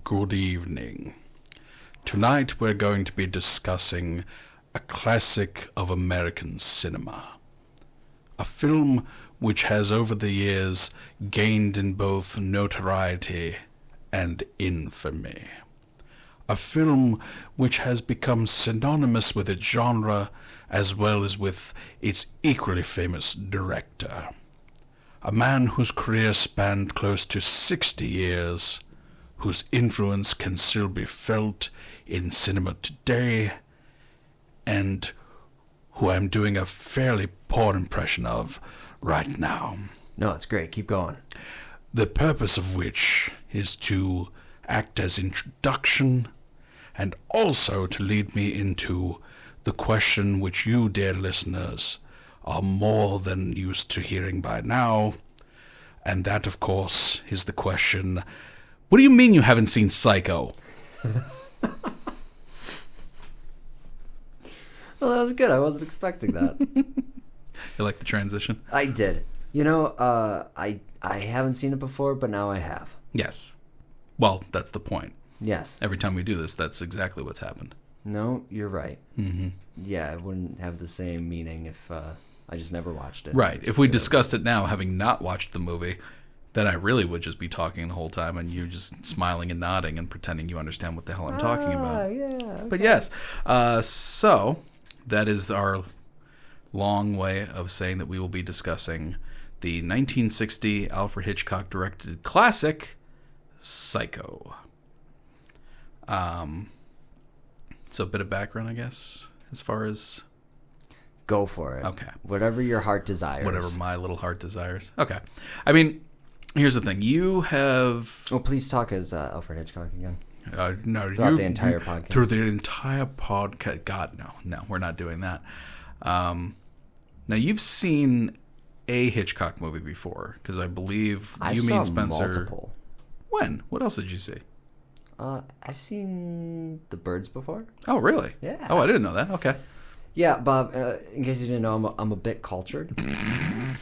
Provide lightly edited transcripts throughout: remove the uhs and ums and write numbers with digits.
good evening. Tonight we're going to be discussing a classic of American cinema. A film which has over the years gained in both notoriety and infamy. A film which has become synonymous with its genre as well as with its equally famous director. A man whose career spanned close to 60 years, whose influence can still be felt in cinema today, and who I'm doing a fairly poor impression of right now. No, it's great. Keep going. The purpose of which is to act as introduction and also to lead me into the question which you, dear listeners, are more than used to hearing by now. And that, of course, is the question, what do you mean you haven't seen Psycho? Well, that was good. I wasn't expecting that. You like the transition? I did. You know, I haven't seen it before, but now I have. Yes. Well, that's the point. Yes. Every time we do this, that's exactly what's happened. No, you're right. Mm-hmm. Yeah, it wouldn't have the same meaning if I just never watched it. Right. If we discussed it now, having not watched the movie, then I really would just be talking the whole time and you just smiling and nodding and pretending you understand what the hell I'm talking about. Yeah. Okay. But yes, so that is our long way of saying that we will be discussing the 1960 Alfred Hitchcock directed classic, Psycho. So a bit of background, I guess, as far as... Go for it. Okay. Whatever your heart desires. Whatever my little heart desires. Okay. I mean, here's the thing. You have... Oh, please talk as Alfred Hitchcock again. No, Throughout the entire podcast. Through the entire podcast. God, no, we're not doing that. Now, you've seen a Hitchcock movie before, because I believe you, me, and Spencer... multiple. When? What else did you see? I've seen The Birds before. Oh, really? Yeah. Oh, I didn't know that. Okay. Yeah, Bob, in case you didn't know, I'm a bit cultured. I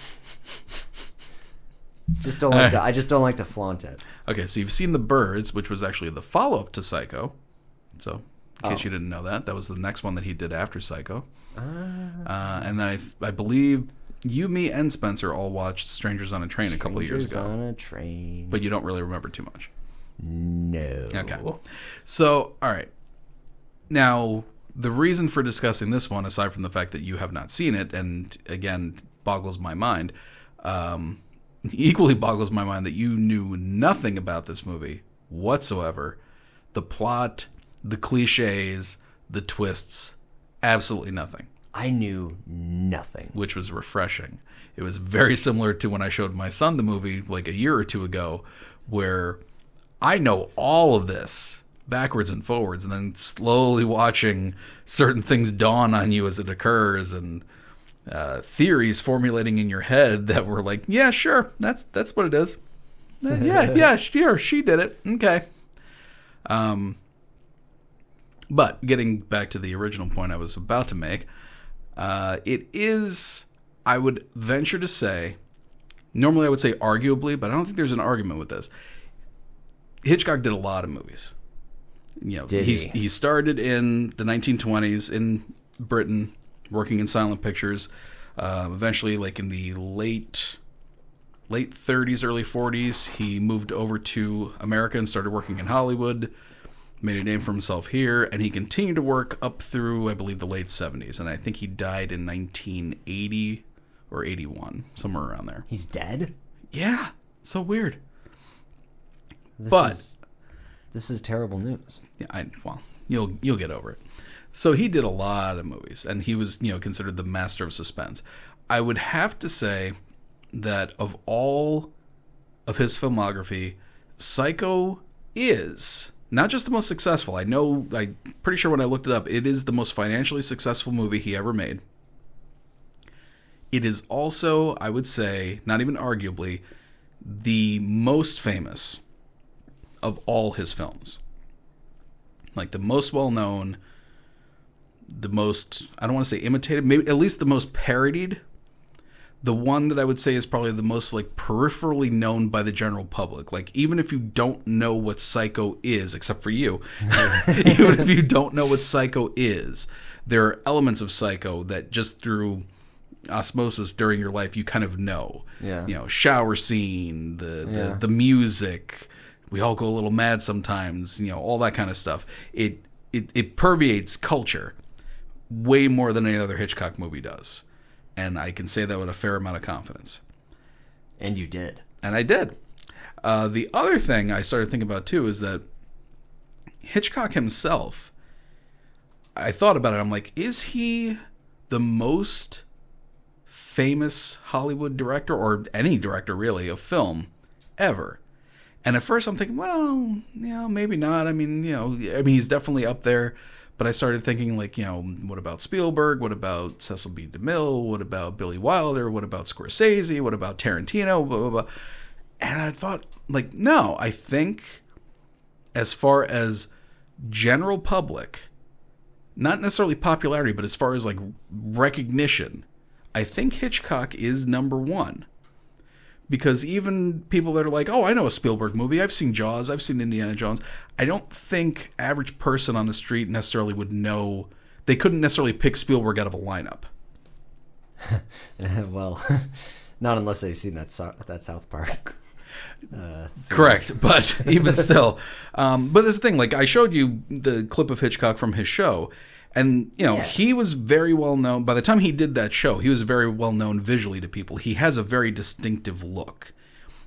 just don't like to flaunt it. Okay, so you've seen The Birds, which was actually the follow-up to Psycho. So, in case you didn't know that was the next one that he did after Psycho. And then I believe you, me, and Spencer all watched Strangers on a Train a couple of years ago. Strangers on a Train. But you don't really remember too much. No. Okay. So, all right. Now, the reason for discussing this one, aside from the fact that you have not seen it, and again, boggles my mind, equally boggles my mind that you knew nothing about this movie whatsoever. The plot, the cliches, the twists, absolutely nothing. I knew nothing. Which was refreshing. It was very similar to when I showed my son the movie like a year or two ago, where I know all of this backwards and forwards, and then slowly watching certain things dawn on you as it occurs, and theories formulating in your head that were like, yeah, sure, that's what it is. Yeah, sure, she did it. Okay. But getting back to the original point I was about to make, it is, I would venture to say, normally I would say arguably, but I don't think there's an argument with this. Hitchcock did a lot of movies. You know, he started in the 1920s in Britain, working in silent pictures. Eventually, like in the late 30s, early 40s, he moved over to America and started working in Hollywood. Made a name for himself here, and he continued to work up through, I believe, the late 70s. And I think he died in 1980 or 81, somewhere around there. He's dead? Yeah, so weird. This is terrible news. Yeah, well, you'll get over it. So he did a lot of movies, and he was, considered the master of suspense. I would have to say that of all of his filmography, Psycho is not just the most successful. I'm pretty sure when I looked it up, it is the most financially successful movie he ever made. It is also, I would say, not even arguably, the most famous of all his films. Like the most well-known, the most, I don't want to say imitated, maybe at least the most parodied, the one that I would say is probably the most like peripherally known by the general public. Like even if you don't know what Psycho is, except for you, even if you don't know what Psycho is, there are elements of Psycho that just through osmosis during your life you kind of know. Yeah. You know, shower scene, the music. We all go a little mad sometimes. You know, all that kind of stuff. It permeates culture way more than any other Hitchcock movie does. And I can say that with a fair amount of confidence. And you did. And I did. The other thing I started thinking about, too, is that Hitchcock himself, I thought about it. I'm like, is he the most famous Hollywood director, or any director, really, of film ever? And at first I'm thinking, well, maybe not. I mean, he's definitely up there. But I started thinking, like, what about Spielberg? What about Cecil B. DeMille? What about Billy Wilder? What about Scorsese? What about Tarantino? Blah, blah, blah. And I thought, like, no, I think as far as general public, not necessarily popularity, but as far as, like, recognition, I think Hitchcock is number one. Because even people that are like, oh, I know a Spielberg movie. I've seen Jaws. I've seen Indiana Jones. I don't think average person on the street necessarily would know. They couldn't necessarily pick Spielberg out of a lineup. Well, not unless they've seen that South Park. Correct, but even still. But there's the thing. Like, I showed you the clip of Hitchcock from his show. And, he was very well known. By the time he did that show, he was very well known visually to people. He has a very distinctive look.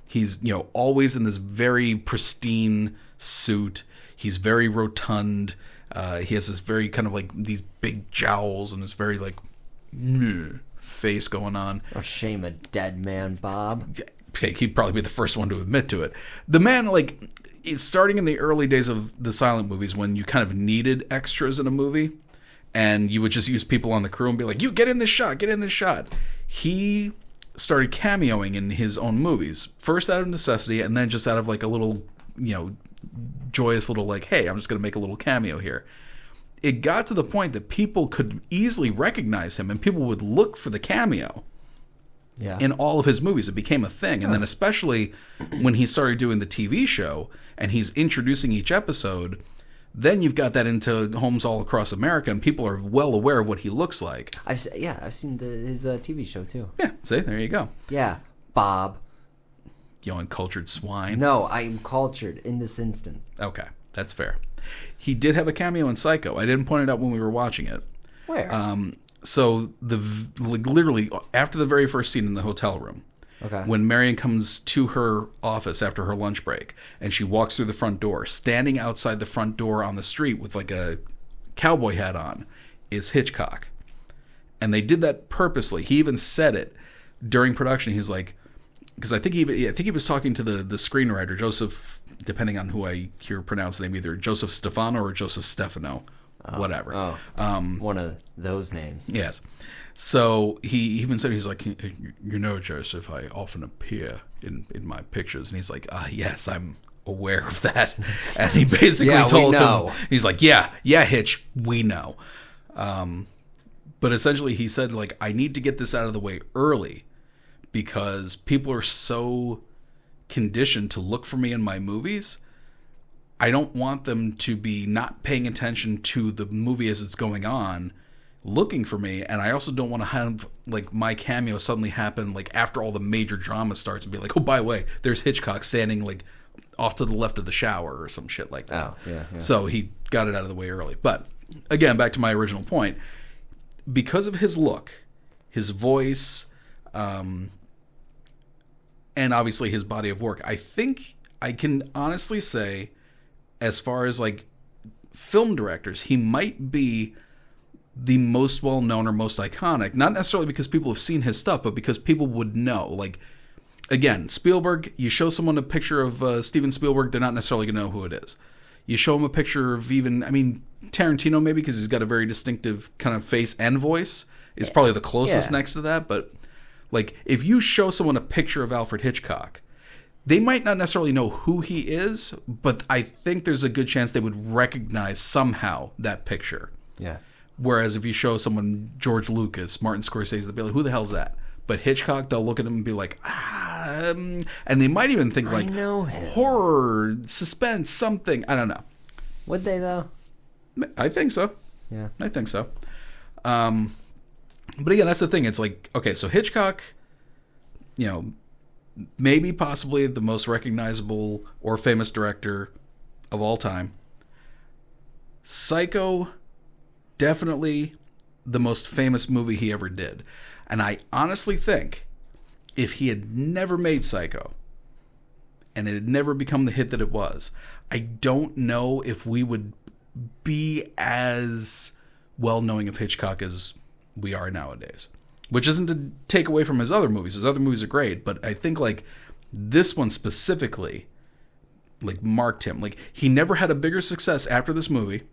He's, always in this very pristine suit. He's very rotund. He has this very kind of like these big jowls and this very like face going on. Oh, shame a dead man, Bob. He'd probably be the first one to admit to it. The man, like, starting in the early days of the silent movies when you kind of needed extras in a movie, and you would just use people on the crew and be like, you get in this shot, get in this shot. He started cameoing in his own movies, first out of necessity, and then just out of like a little, joyous little like, hey, I'm just going to make a little cameo here. It got to the point that people could easily recognize him, and people would look for the cameo in all of his movies. It became a thing. And then especially when he started doing the TV show, and he's introducing each episode, then you've got that into homes all across America, and people are well aware of what he looks like. I've seen his TV show too. Yeah, see, there you go. Yeah, Bob. You uncultured swine. No, I'm cultured in this instance. Okay, that's fair. He did have a cameo in Psycho. I didn't point it out when we were watching it. Where? So literally after the very first scene in the hotel room. Okay. When Marion comes to her office after her lunch break, and she walks through the front door, standing outside the front door on the street with like a cowboy hat on, is Hitchcock. And they did that purposely. He even said it during production. He's like, because I think he was talking to the screenwriter, Joseph, depending on who I hear pronounce the name, either Joseph Stefano or Joseph Stefano, whatever. One of those names. Yes. So he even said, he's like, Joseph, I often appear in my pictures. And he's like, yes, I'm aware of that. And he basically told him, he's like, yeah, Hitch, we know. But essentially he said, like, I need to get this out of the way early because people are so conditioned to look for me in my movies. I don't want them to be not paying attention to the movie as it's going on, looking for me, and I also don't want to have like my cameo suddenly happen like after all the major drama starts and be like, oh, by the way, there's Hitchcock standing like off to the left of the shower or some shit like that. Oh, yeah. So he got it out of the way early. But again, back to my original point, because of his look, his voice, and obviously his body of work, I think I can honestly say, as far as like film directors, he might be the most well-known or most iconic, not necessarily because people have seen his stuff, but because people would know. Like, again, Spielberg, you show someone a picture of Steven Spielberg, they're not necessarily going to know who it is. You show them a picture of Tarantino maybe, because he's got a very distinctive kind of face and voice. Is probably the closest next to that. But, like, if you show someone a picture of Alfred Hitchcock, they might not necessarily know who he is, but I think there's a good chance they would recognize somehow that picture. Yeah. Whereas if you show someone George Lucas, Martin Scorsese, they'll be like, who the hell's that? But Hitchcock, they'll look at him and be like, and they might even think like know him. Horror, suspense, something. I don't know. Would they though? I think so. Yeah, I think so. But again, that's the thing. It's like, okay, so Hitchcock, maybe possibly the most recognizable or famous director of all time. Psycho, definitely the most famous movie he ever did. And I honestly think if he had never made Psycho and it had never become the hit that it was, I don't know if we would be as well knowing of Hitchcock as we are nowadays. Which isn't to take away from his other movies. His other movies are great, but I think like this one specifically like marked him. Like he never had a bigger success after this movie.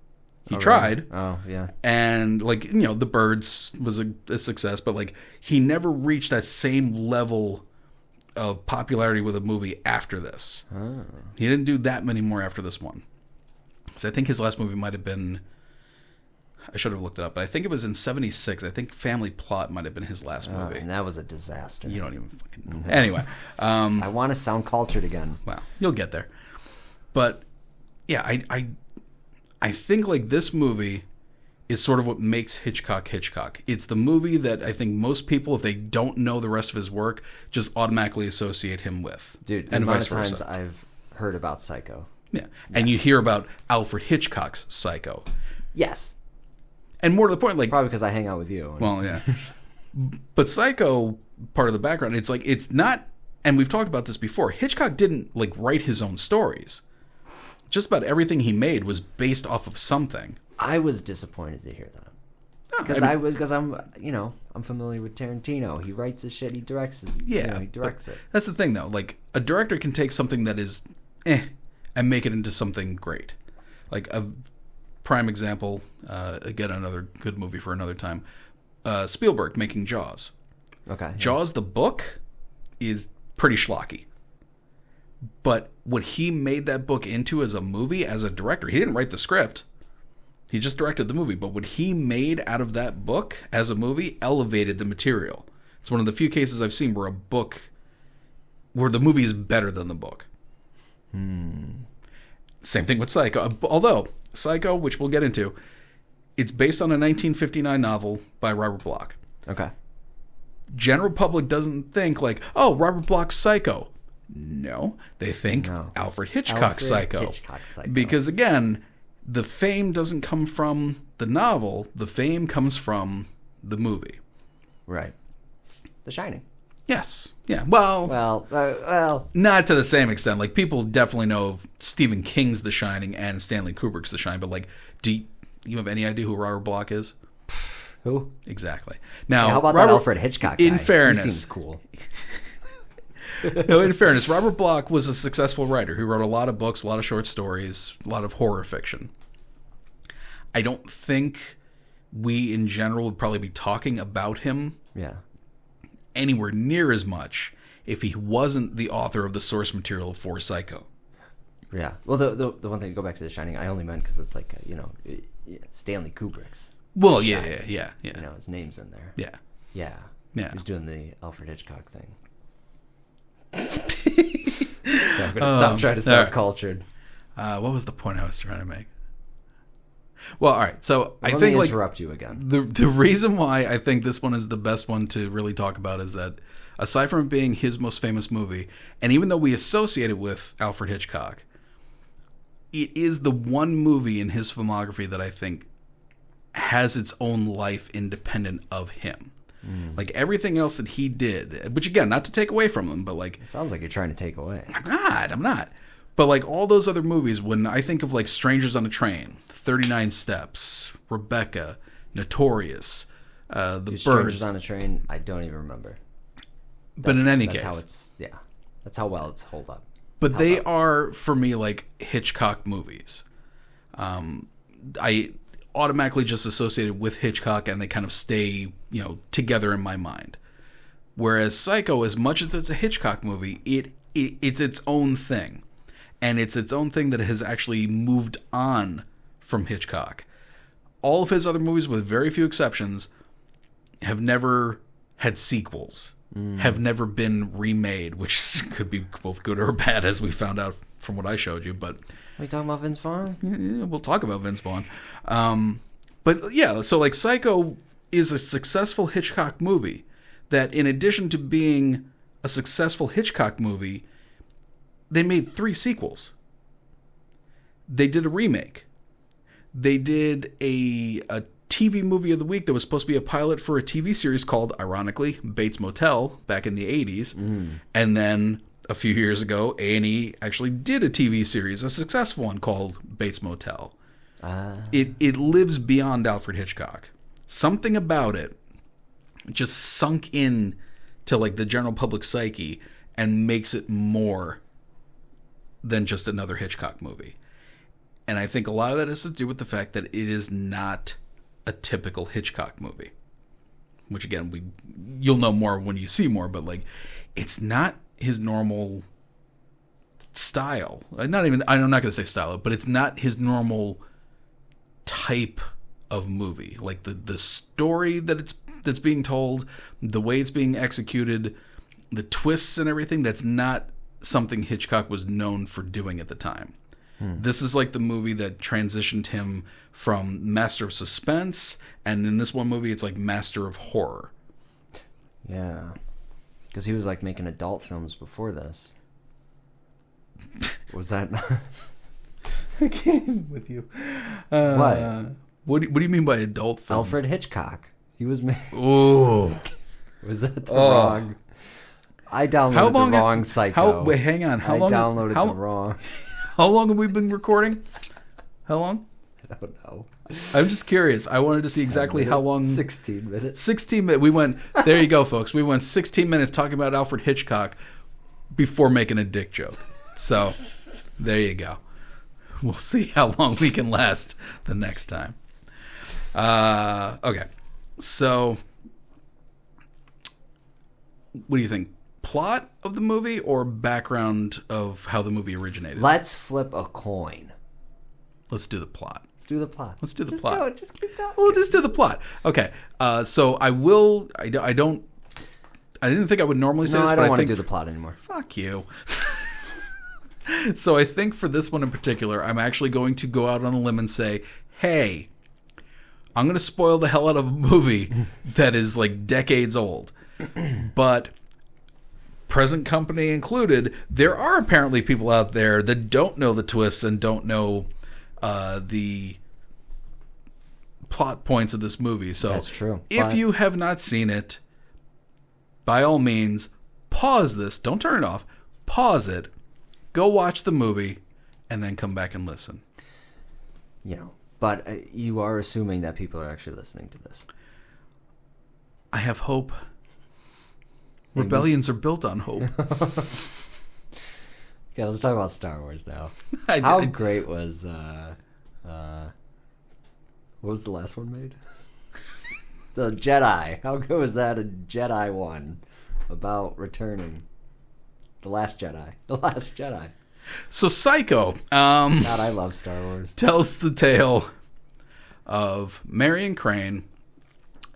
He tried. Really? Oh, yeah. And like, The Birds was a success, but like he never reached that same level of popularity with a movie after this. Oh. He didn't do that many more after this one. So I think his last movie might have been, I should have looked it up, but I think it was in 76. I think Family Plot might have been his last movie. And that was a disaster. You don't even fucking know. Anyway. I want to sound cultured again. Well, you'll get there. But yeah, I think like this movie is sort of what makes Hitchcock Hitchcock. It's the movie that I think most people, if they don't know the rest of his work, just automatically associate him with. Dude, the amount of times I've heard about Psycho. Yeah. And you hear about Alfred Hitchcock's Psycho. Yes. And more to the point, like... Probably because I hang out with you. Well, yeah. But Psycho, part of the background, it's like, it's not... And we've talked about this before. Hitchcock didn't, like, write his own stories. Just about everything he made was based off of something. I was disappointed to hear that. Because I'm familiar with Tarantino. He writes his shit, he directs his, he directs it. That's the thing though. Like a director can take something that is and make it into something great. Like a prime example, again another good movie for another time. Spielberg making Jaws. Okay. Jaws the book is pretty schlocky. But what he made that book into as a movie, as a director, he didn't write the script. He just directed the movie. But what he made out of that book as a movie elevated the material. It's one of the few cases I've seen where the movie is better than the book. Same thing with Psycho. Although, Psycho, which we'll get into, it's based on a 1959 novel by Robert Bloch. Okay. General public doesn't think like, oh, Robert Bloch's Psycho. No, they think Alfred Hitchcock's Psycho. Because again, the fame doesn't come from the novel. The fame comes from the movie. Right. The Shining. Yes. Yeah. Well, not to the same extent. Like people definitely know of Stephen King's The Shining and Stanley Kubrick's The Shining, but like, do you have any idea who Robert Bloch is? Who? Exactly. Now, how about that Alfred Hitchcock guy? In fairness, he seems cool. No, in fairness, Robert Bloch was a successful writer who wrote a lot of books, a lot of short stories, a lot of horror fiction. I don't think we in general would probably be talking about him anywhere near as much if he wasn't the author of the source material for Psycho. Yeah. Well, the one thing, to go back to The Shining, I only meant because it's like, Stanley Kubrick's. Well, Shining. yeah. His name's in there. Yeah. Yeah. Yeah. He was doing the Alfred Hitchcock thing. I'm going to stop trying to sound cultured. What was the point I was trying to make? Well, all right. So I think interrupt you again. The reason why I think this one is the best one to really talk about is that aside from it being his most famous movie, and even though we associate it with Alfred Hitchcock, it is the one movie in his filmography that I think has its own life independent of him. Like everything else that he did, which again, not to take away from him, but like... It sounds like you're trying to take away. I'm not. But like all those other movies, when I think of like Strangers on a Train, 39 Steps, Rebecca, Notorious, The Birds... Strangers on a Train, I don't even remember. But in any case... That's how well it's hold up. But they are, for me, like Hitchcock movies. I automatically just associated with Hitchcock, and they kind of stay, together in my mind. Whereas Psycho, as much as it's a Hitchcock movie, it's its own thing. And it's its own thing that has actually moved on from Hitchcock. All of his other movies, with very few exceptions, have never had sequels. have never been remade, which could be both good or bad, as we found out from what I showed you. But Are you talking about Vince Vaughn? yeah, we'll talk about Vince Vaughn. But yeah, so like Psycho is a successful Hitchcock movie that, in addition to being a successful Hitchcock movie, they made 3 sequels. They did a remake. They did a TV movie of the week that was supposed to be a pilot for a TV series called, ironically, Bates Motel back in the 80s. And then a few years ago, A&E actually did a TV series, a successful one called Bates Motel. It lives beyond Alfred Hitchcock. Something about it just sunk in to like the general public psyche and makes it more than just another Hitchcock movie. And I think a lot of that has to do with the fact that it is not a typical Hitchcock movie. Which again, you'll know more when you see more, but like it's not his normal style. I'm not going to say style, but it's not his normal type of movie. Like the story that's being told, the way it's being executed, the twists and everything, that's not something Hitchcock was known for doing at the time. This is like the movie that transitioned him from master of suspense, and in this one movie it's like master of horror. Yeah. Because he was like making adult films before this. Was that not? I can't with you. What? What do you mean by adult films? Alfred Hitchcock. He was Oh. Was that the wrong? I downloaded the wrong Psycho. Wait, hang on. I downloaded the wrong. How long have we been recording? How long? I don't know. I'm just curious. I wanted to see exactly how long. 16 minutes. 16 minutes. We went, there you go, folks. We went 16 minutes talking about Alfred Hitchcock before making a dick joke. So, there you go. We'll see how long we can last the next time. Okay. So, what do you think? Plot of the movie or background of how the movie originated? Let's flip a coin. Let's do the plot. Let's do the plot. Let's do the just plot. Do it. Just keep talking. We'll just do the plot. Okay. So I will. I didn't think I would normally say No, this. I don't but want to think, do the plot anymore. Fuck you. So I think for this one in particular, I'm actually going to go out on a limb and say, hey, I'm going to spoil the hell out of a movie that is like decades old. But present company included, there are apparently people out there that don't know the twists and don't know the plot points of this movie. So that's true. If you have not seen it, by all means, pause this. Don't turn it off. Pause it. Go watch the movie, and then come back and listen. You know, but you are assuming that people are actually listening to this. I have hope. Rebellions are built on hope. Okay, let's talk about Star Wars now. How great was what was the last one made? The Jedi. How good was that? A Jedi one about returning. The Last Jedi. The Last Jedi. So Psycho. God, I love Star Wars. Tells the tale of Marion Crane,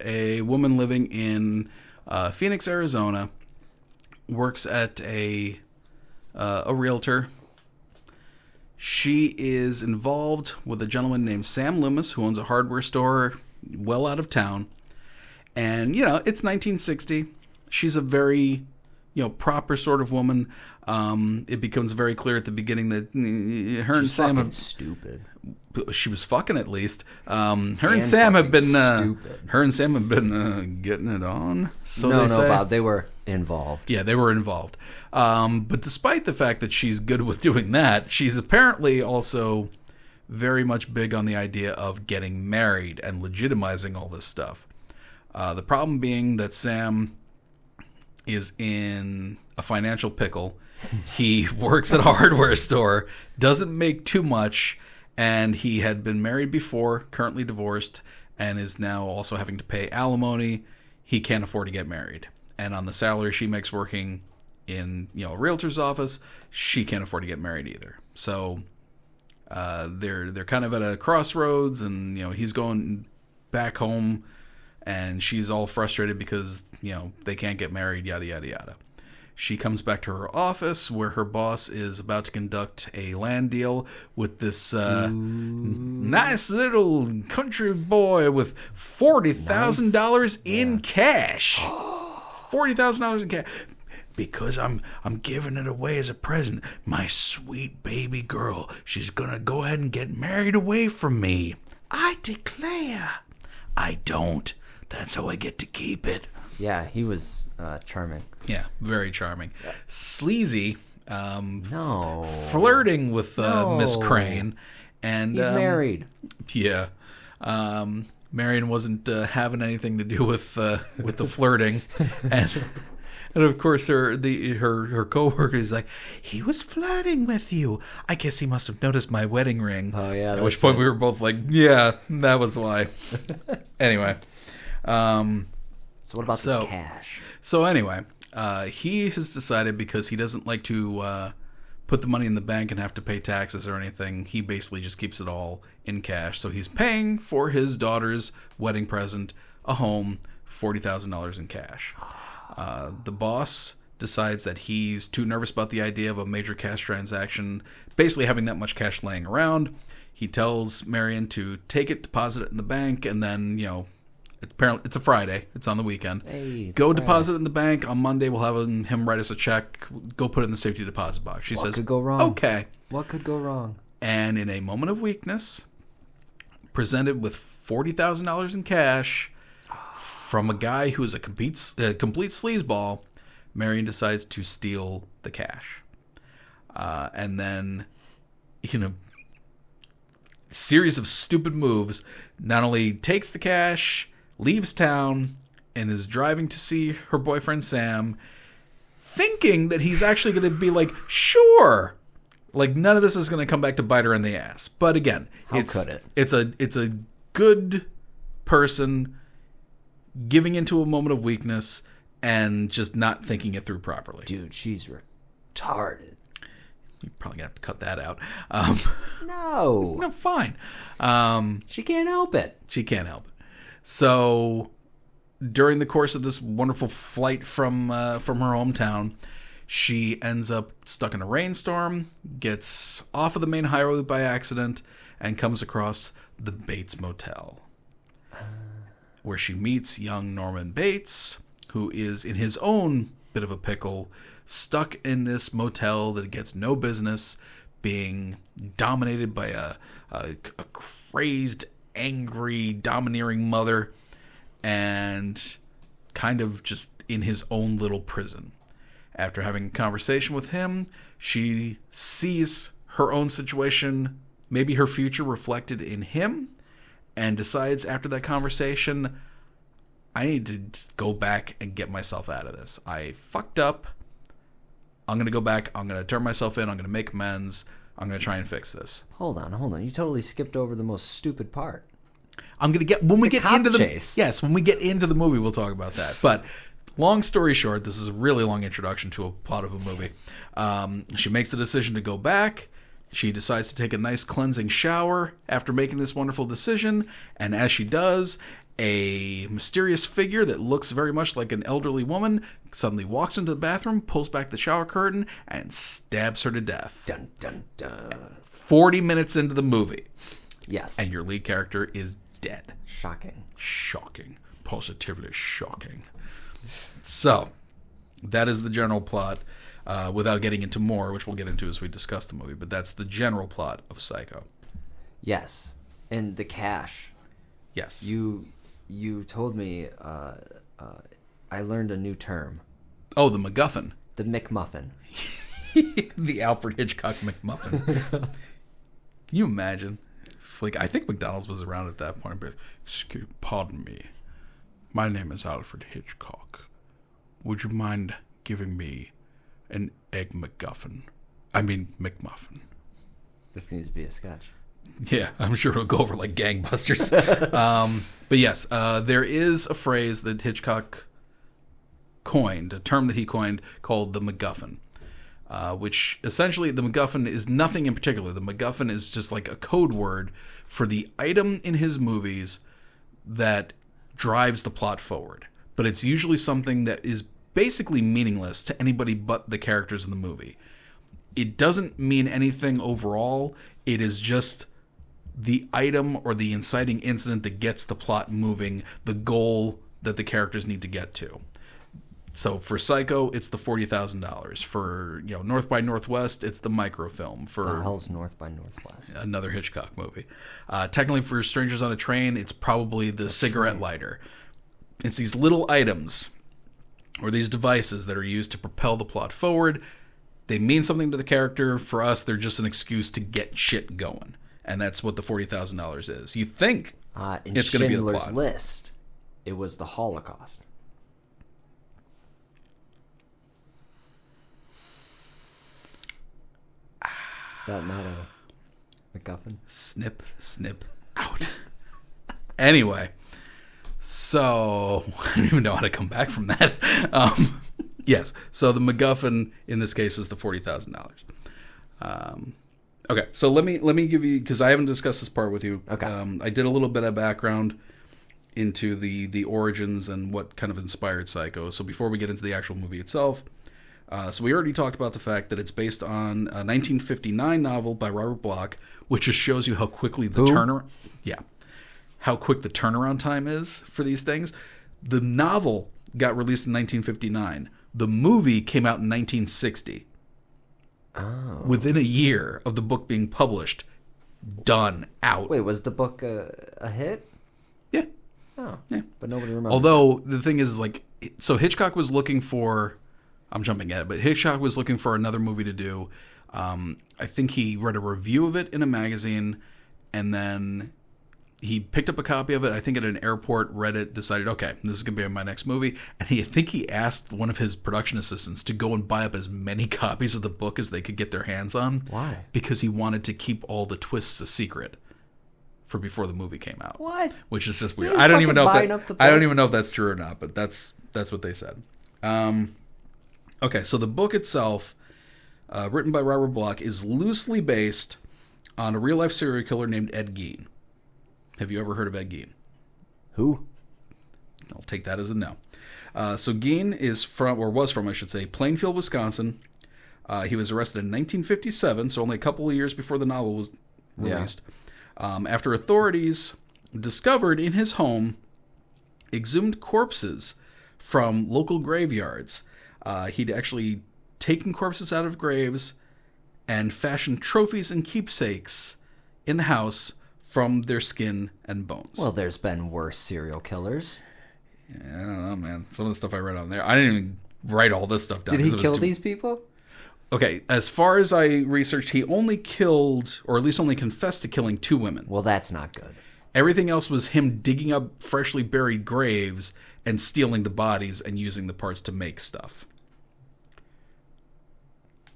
a woman living in Phoenix, Arizona, works at a realtor. She is involved with a gentleman named Sam Loomis, who owns a hardware store well out of town. And, you know, it's 1960. She's a very, proper sort of woman. It becomes very clear at the beginning that her and Sam fucking stupid. She was fucking at least. Her and Sam have been getting it on. So no, they say. Bob, they were involved. Yeah, they were involved. But despite the fact that she's good with doing that, she's apparently also very much big on the idea of getting married and legitimizing all this stuff. The problem being that Sam is in a financial pickle. He works at a hardware store, doesn't make too much, and he had been married before, currently divorced, and is now also having to pay alimony. He can't afford to get married. And on the salary she makes working in, a realtor's office, she can't afford to get married either. So they're kind of at a crossroads, and he's going back home and she's all frustrated because, they can't get married, yada, yada, yada. She comes back to her office where her boss is about to conduct a land deal with this nice little country boy with $40,000 in cash. $40,000 in cash. Because I'm giving it away as a present. My sweet baby girl. She's going to go ahead and get married away from me. I declare. I don't. That's how I get to keep it. Yeah, he was charming. Yeah, very charming. Sleazy. No. Flirting with Miss Crane. And he's married. Yeah. Marion wasn't having anything to do with the flirting. And of course, her coworker is like, he was flirting with you. I guess he must have noticed my wedding ring. Oh yeah. At which point we were both like, yeah, that was why. Anyway. So what about this cash? So anyway, he has decided, because he doesn't like to put the money in the bank and have to pay taxes or anything, he basically just keeps it all in cash. So he's paying for his daughter's wedding present, a home, $40,000 in cash. The boss decides that he's too nervous about the idea of a major cash transaction, basically having that much cash laying around. He tells Marion to take it, deposit it in the bank, and then, it's a Friday. It's on the weekend. Hey, go deposit it in the bank. On Monday, we'll have him write us a check. Go put it in the safety deposit box. She says, what could go wrong? Okay. What could go wrong? And in a moment of weakness, presented with $40,000 in cash from a guy who is a complete sleazeball, Marion decides to steal the cash. And then, series of stupid moves, not only takes the cash, leaves town, and is driving to see her boyfriend Sam, thinking that he's actually going to be like, sure, like none of this is going to come back to bite her in the ass. But again, could it? It's a good person giving into a moment of weakness and just not thinking it through properly. Dude, she's retarded. You're probably going to have to cut that out. No, fine. She can't help it. She can't help it. So during the course of this wonderful flight from her hometown, she ends up stuck in a rainstorm, gets off of the main highway by accident, and comes across the Bates Motel, where she meets young Norman Bates, who is in his own bit of a pickle, stuck in this motel that gets no business, being dominated by a crazed, angry, domineering mother, and kind of just in his own little prison. After having a conversation with him, she sees her own situation, maybe her future, reflected in him, and decides after that conversation, I need to just go back and get myself out of this. I fucked up. I'm going to go back. I'm going to turn myself in. I'm going to make amends. I'm going to try and fix this. Hold on. You totally skipped over the most stupid part. I'm going to get... When we get into the... chase. Yes, when we get into the movie, we'll talk about that. But long story short, this is a really long introduction to a plot of a movie. She makes the decision to go back. She decides to take a nice cleansing shower after making this wonderful decision. And as she does, a mysterious figure that looks very much like an elderly woman suddenly walks into the bathroom, pulls back the shower curtain, and stabs her to death. Dun, dun, dun. 40 minutes into the movie. Yes. And your lead character is dead. Shocking. Positively shocking. So, that is the general plot, without getting into more, which we'll get into as we discuss the movie. But that's the general plot of Psycho. Yes. And the cash. Yes. You told me I learned a new term. Oh, the MacGuffin. The McMuffin. The Alfred Hitchcock McMuffin. Can you imagine? I think McDonald's was around at that point, but pardon me. My name is Alfred Hitchcock. Would you mind giving me an egg McGuffin? I mean, McMuffin. This needs to be a sketch. Yeah, I'm sure it'll go over like gangbusters. But yes, there is a phrase that Hitchcock coined, a term that he coined called the MacGuffin, which essentially the MacGuffin is nothing in particular. The MacGuffin is just like a code word for the item in his movies that drives the plot forward. But it's usually something that is basically meaningless to anybody but the characters in the movie. It doesn't mean anything overall. It is just the item or the inciting incident that gets the plot moving, the goal that the characters need to get to. So for Psycho, it's the $40,000. For North by Northwest, it's the microfilm. For the hell's North by Northwest? Another Hitchcock movie. Technically, for Strangers on a Train, it's probably the cigarette lighter. It's these little items or these devices that are used to propel the plot forward. They mean something to the character. For us, they're just an excuse to get shit going. And that's what the $40,000 is. You think it's going to be the plot. In Schindler's List, it was the Holocaust. Is that not a MacGuffin? Snip, snip, out. Anyway, so I don't even know how to come back from that. Yes, so the MacGuffin in this case is the $40,000. Okay, so let me give you, because I haven't discussed this part with you. Okay. I did a little bit of background into the origins and what kind of inspired Psycho. So before we get into the actual movie itself, so we already talked about the fact that it's based on a 1959 novel by Robert Bloch, which just shows you how quickly the how quick the turnaround time is for these things. The novel got released in 1959. The movie came out in 1960. Oh. Within a year of the book being published, done, out. Wait, was the book a hit? Yeah. Oh. Yeah. But nobody remembers. Although, the thing is, so Hitchcock was looking for, I'm jumping ahead, but Hitchcock was looking for another movie to do. I think he read a review of it in a magazine, and then he picked up a copy of it, I think at an airport, read it, decided, okay, this is going to be my next movie. And I think he asked one of his production assistants to go and buy up as many copies of the book as they could get their hands on. Why? Because he wanted to keep all the twists a secret for before the movie came out. What? Which is just weird. I don't even know if that's true or not, but that's what they said. Okay, so the book itself, written by Robert Bloch, is loosely based on a real-life serial killer named Ed Gein. Have you ever heard of Ed Gein? Who? I'll take that as a no. So Gein was from, I should say, Plainfield, Wisconsin. He was arrested in 1957, so only a couple of years before the novel was released. Yeah. After authorities discovered in his home exhumed corpses from local graveyards. He'd actually taken corpses out of graves and fashioned trophies and keepsakes in the house from their skin and bones. Well, there's been worse serial killers. Yeah, I don't know, man. Some of the stuff I read on there, I didn't even write all this stuff down. Did he kill these people? Okay, as far as I researched, he only killed, or at least only confessed to killing 2 women. Well, that's not good. Everything else was him digging up freshly buried graves and stealing the bodies and using the parts to make stuff.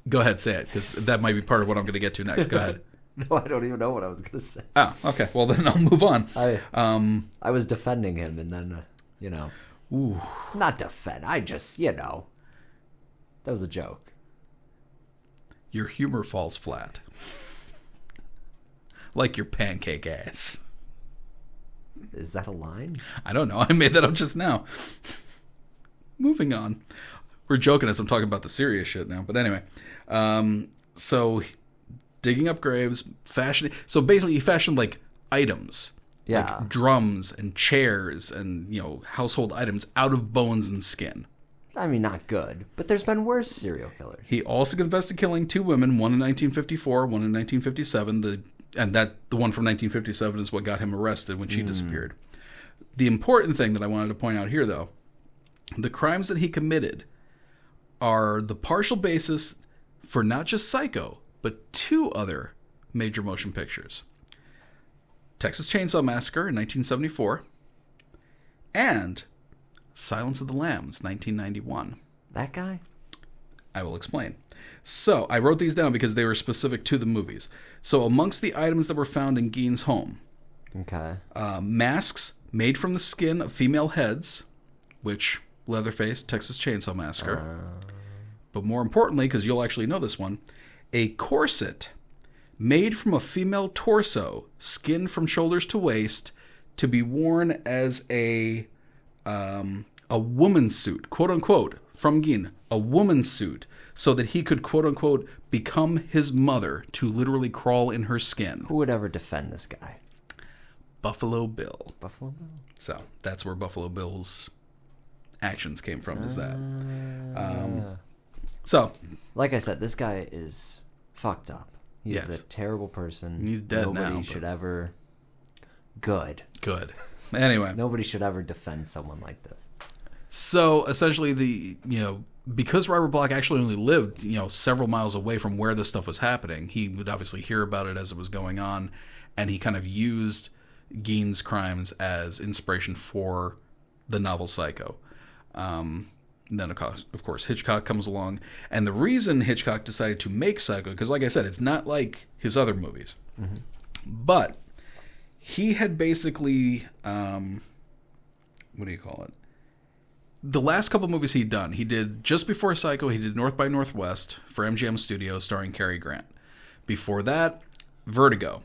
Go ahead, say it, because that might be part of what I'm going to get to next. Go ahead. No, I don't even know what I was going to say. Oh, okay. Well, then I'll move on. I was defending him, and then, Ooh. Not defend. I just, that was a joke. Your humor falls flat. Like your pancake ass. Is that a line? I don't know. I made that up just now. Moving on. We're joking as I'm talking about the serious shit now. But anyway. So digging up graves, fashioning. So basically he fashioned like items. Yeah. Like drums and chairs and, household items out of bones and skin. I mean, not good. But there's been worse serial killers. He also confessed to killing 2 women, one in 1954, one in 1957. The one from 1957 is what got him arrested when she disappeared. The important thing that I wanted to point out here, though, the crimes that he committed are the partial basis for not just Psycho, but 2 other major motion pictures. Texas Chainsaw Massacre in 1974 and Silence of the Lambs, 1991. That guy? I will explain. So, I wrote these down because they were specific to the movies. So, amongst the items that were found in Gein's home, okay, masks made from the skin of female heads, which Leatherface, Texas Chainsaw Massacre. But more importantly, because you'll actually know this one, a corset made from a female torso, skin from shoulders to waist, to be worn as a a woman's suit, quote unquote, from Gin, a woman's suit, so that he could, quote unquote, become his mother to literally crawl in her skin. Who would ever defend this guy? Buffalo Bill. Buffalo Bill? So that's where Buffalo Bill's actions came from, is that. So, like I said, this guy is fucked up. He's a terrible person. He's dead now. Nobody should ever... Good. Anyway. Nobody should ever defend someone like this. So, essentially, because Robert Bloch actually only lived, several miles away from where this stuff was happening, he would obviously hear about it as it was going on, and he kind of used Gein's crimes as inspiration for the novel Psycho. And then, of course, Hitchcock comes along. And the reason Hitchcock decided to make Psycho, because like I said, it's not like his other movies. Mm-hmm. But he had basically, what do you call it? The last couple movies he'd done, he did, just before Psycho, he did North by Northwest for MGM Studios starring Cary Grant. Before that, Vertigo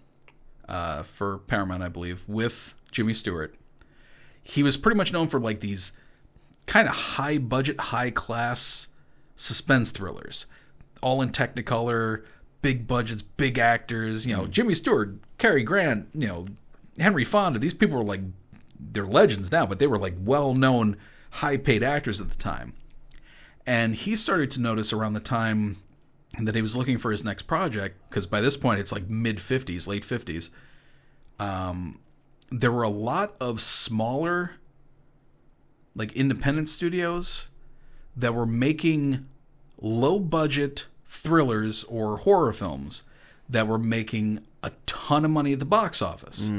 for Paramount, I believe, with Jimmy Stewart. He was pretty much known for like these kind of high budget, high class suspense thrillers, all in Technicolor, big budgets, big actors. Jimmy Stewart, Cary Grant, Henry Fonda. These people were like, they're legends now, but they were like well known, high paid actors at the time. And he started to notice around the time that he was looking for his next project, because by this point it's like mid 50s, late 50s. There were a lot of smaller, like independent studios that were making low-budget thrillers or horror films that were making a ton of money at the box office.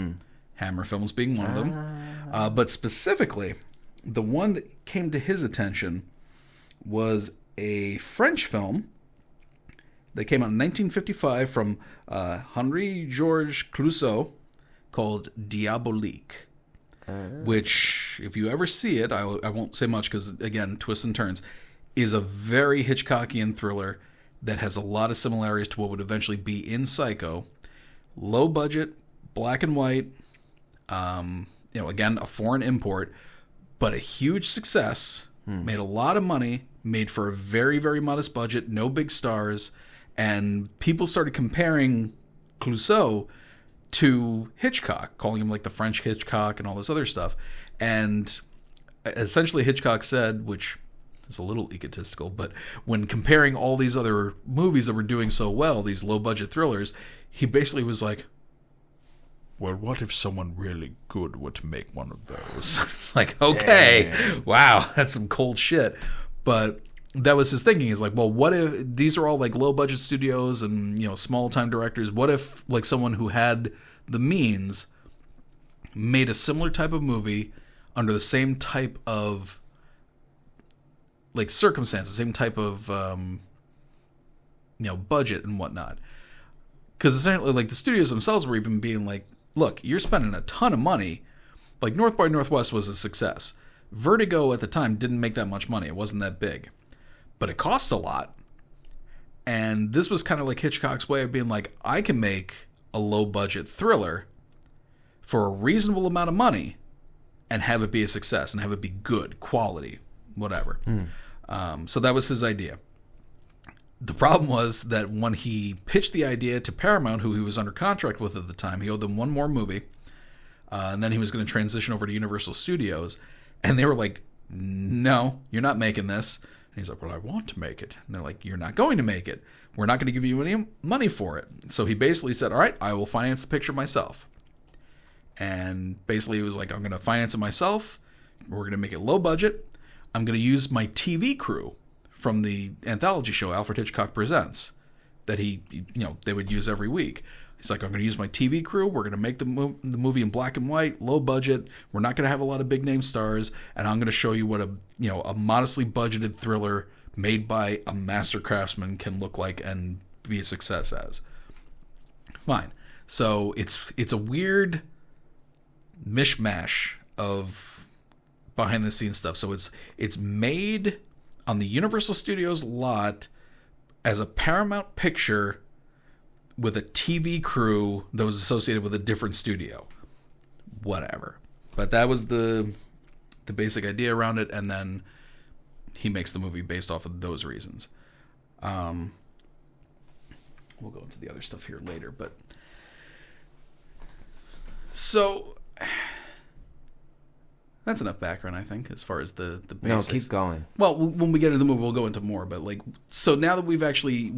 Hammer Films being one of them. But specifically, the one that came to his attention was a French film that came out in 1955 from Henri-Georges Clouzot called Diabolique. Which, if you ever see it, I won't say much because, again, twists and turns, is a very Hitchcockian thriller that has a lot of similarities to what would eventually be in Psycho. Low budget, black and white, again, a foreign import, but a huge success, made a lot of money, made for a very, very modest budget, no big stars, and people started comparing Clouzot to Hitchcock, calling him like the French Hitchcock and all this other stuff. And essentially Hitchcock said, which is a little egotistical, but when comparing all these other movies that were doing so well, these low-budget thrillers, he basically was like, well, what if someone really good were to make one of those? It's like, okay, damn. Wow, that's some cold shit. But that was his thinking. He's like, well, what if these are all like low budget studios and, small time directors? What if like someone who had the means made a similar type of movie under the same type of like circumstances, same type of, budget and whatnot? Because essentially like the studios themselves were even being like, look, you're spending a ton of money. Like North by Northwest was a success. Vertigo at the time didn't make that much money. It wasn't that big. But it cost a lot. And this was kind of like Hitchcock's way of being like, I can make a low-budget thriller for a reasonable amount of money and have it be a success and have it be good, quality, whatever. So that was his idea. The problem was that when he pitched the idea to Paramount, who he was under contract with at the time, he owed them one more movie, and then he was going to transition over to Universal Studios, and they were like, no, you're not making this. And he's like, well, I want to make it. And they're like, you're not going to make it. We're not going to give you any money for it. So he basically said, all right, I will finance the picture myself. And basically he was like, I'm going to finance it myself. We're going to make it low budget. I'm going to use my TV crew from the anthology show Alfred Hitchcock Presents that they would use every week. He's like, I'm going to use my TV crew. We're going to make the movie in black and white, low budget. We're not going to have a lot of big name stars, and I'm going to show you what a modestly budgeted thriller made by a master craftsman can look like and be a success as. Fine. So it's a weird mishmash of behind the scenes stuff. So it's made on the Universal Studios lot as a Paramount picture with a TV crew that was associated with a different studio. Whatever. But that was the the basic idea around it, and then he makes the movie based off of those reasons. We'll go into the other stuff here later, but so that's enough background, I think, as far as the basics. No, keep going. Well, when we get into the movie, we'll go into more. But so now that we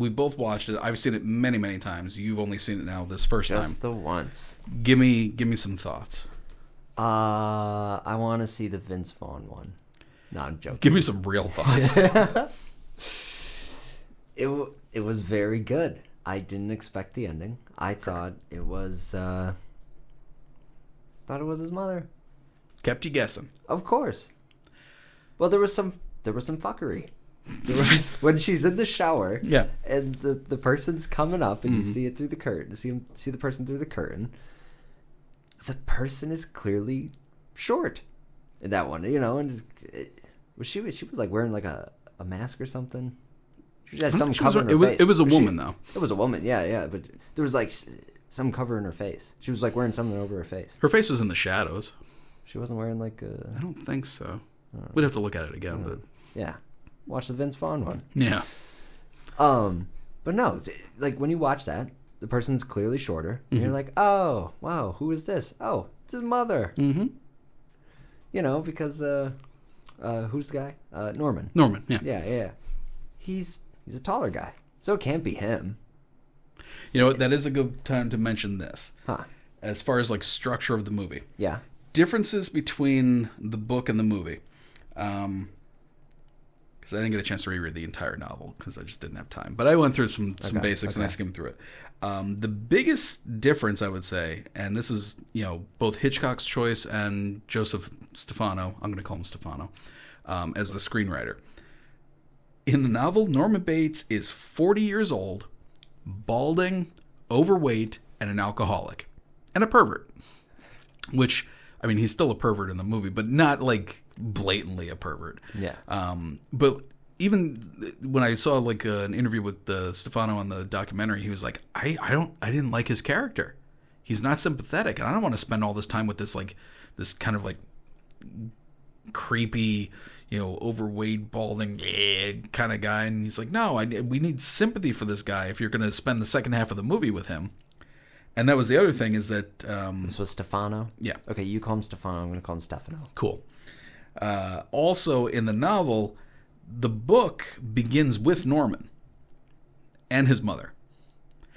both watched it, I've seen it many, many times. You've only seen it now this first time. Just the once. Give me some thoughts. I want to see the Vince Vaughn one. No, I'm joking. Give me some real thoughts. It was very good. I didn't expect the ending. I thought it was his mother. Kept you guessing. Of course. Well, there was some fuckery. There was when she's in the shower. Yeah. And the person's coming up, and you see it through the curtain. See the person through the curtain. The person is clearly short in that one, and she was like wearing like a mask or something. She had some cover in her face. It was a woman, though. It was a woman, yeah, but there was like some cover in her face. She was like wearing something over her face. Her face was in the shadows. She wasn't wearing like a... I don't think so. We'd have to look at it again, but... Yeah. Watch the Vince Vaughn one. Yeah. But no, like when you watch that, the person's clearly shorter. And you're like, oh, wow, who is this? Oh, it's his mother. Mm-hmm. Because who's the guy? Norman. Norman, yeah. Yeah. He's a taller guy. So it can't be him. You know what? That is a good time to mention this. Huh. As far as like structure of the movie. Yeah. Differences between the book and the movie. Because I didn't get a chance to reread the entire novel because I just didn't have time. But I went through some basics and I skimmed through it. The biggest difference, I would say, and this is both Hitchcock's choice and Joseph Stefano, I'm going to call him Stefano, as the screenwriter. In the novel, Norman Bates is 40 years old, balding, overweight, and an alcoholic. And a pervert. Which, I mean, he's still a pervert in the movie, but not like blatantly a pervert. Yeah. But even when I saw like an interview with Stefano on the documentary, he was like, I didn't like his character. He's not sympathetic, and I don't want to spend all this time with this kind of like creepy, overweight, balding kind of guy. And he's like, no, we need sympathy for this guy if you're going to spend the second half of the movie with him. And that was the other thing is that... this was Stefano? Yeah. Okay, you call him Stefano. I'm going to call him Stefano. Cool. Also, in the novel, the book begins with Norman and his mother.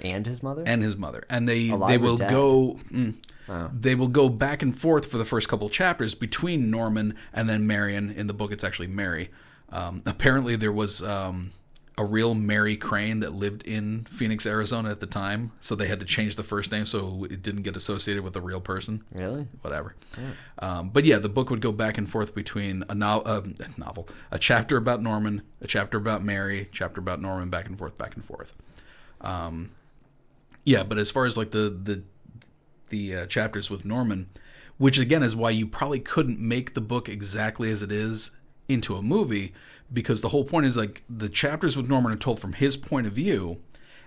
And his mother? And his mother. And they will go... They will go back and forth for the first couple chapters between Norman and then Marion. In the book, it's actually Mary. Apparently, there was a real Mary Crane that lived in Phoenix, Arizona at the time, so they had to change the first name so it didn't get associated with a real person. Really? Whatever. Yeah. But yeah, the book would go back and forth between a novel, a chapter about Norman, a chapter about Mary, a chapter about Norman, back and forth, back and forth. Yeah, but as far as like the chapters with Norman, which again is why you probably couldn't make the book exactly as it is into a movie, because the whole point is like the chapters with Norman are told from his point of view,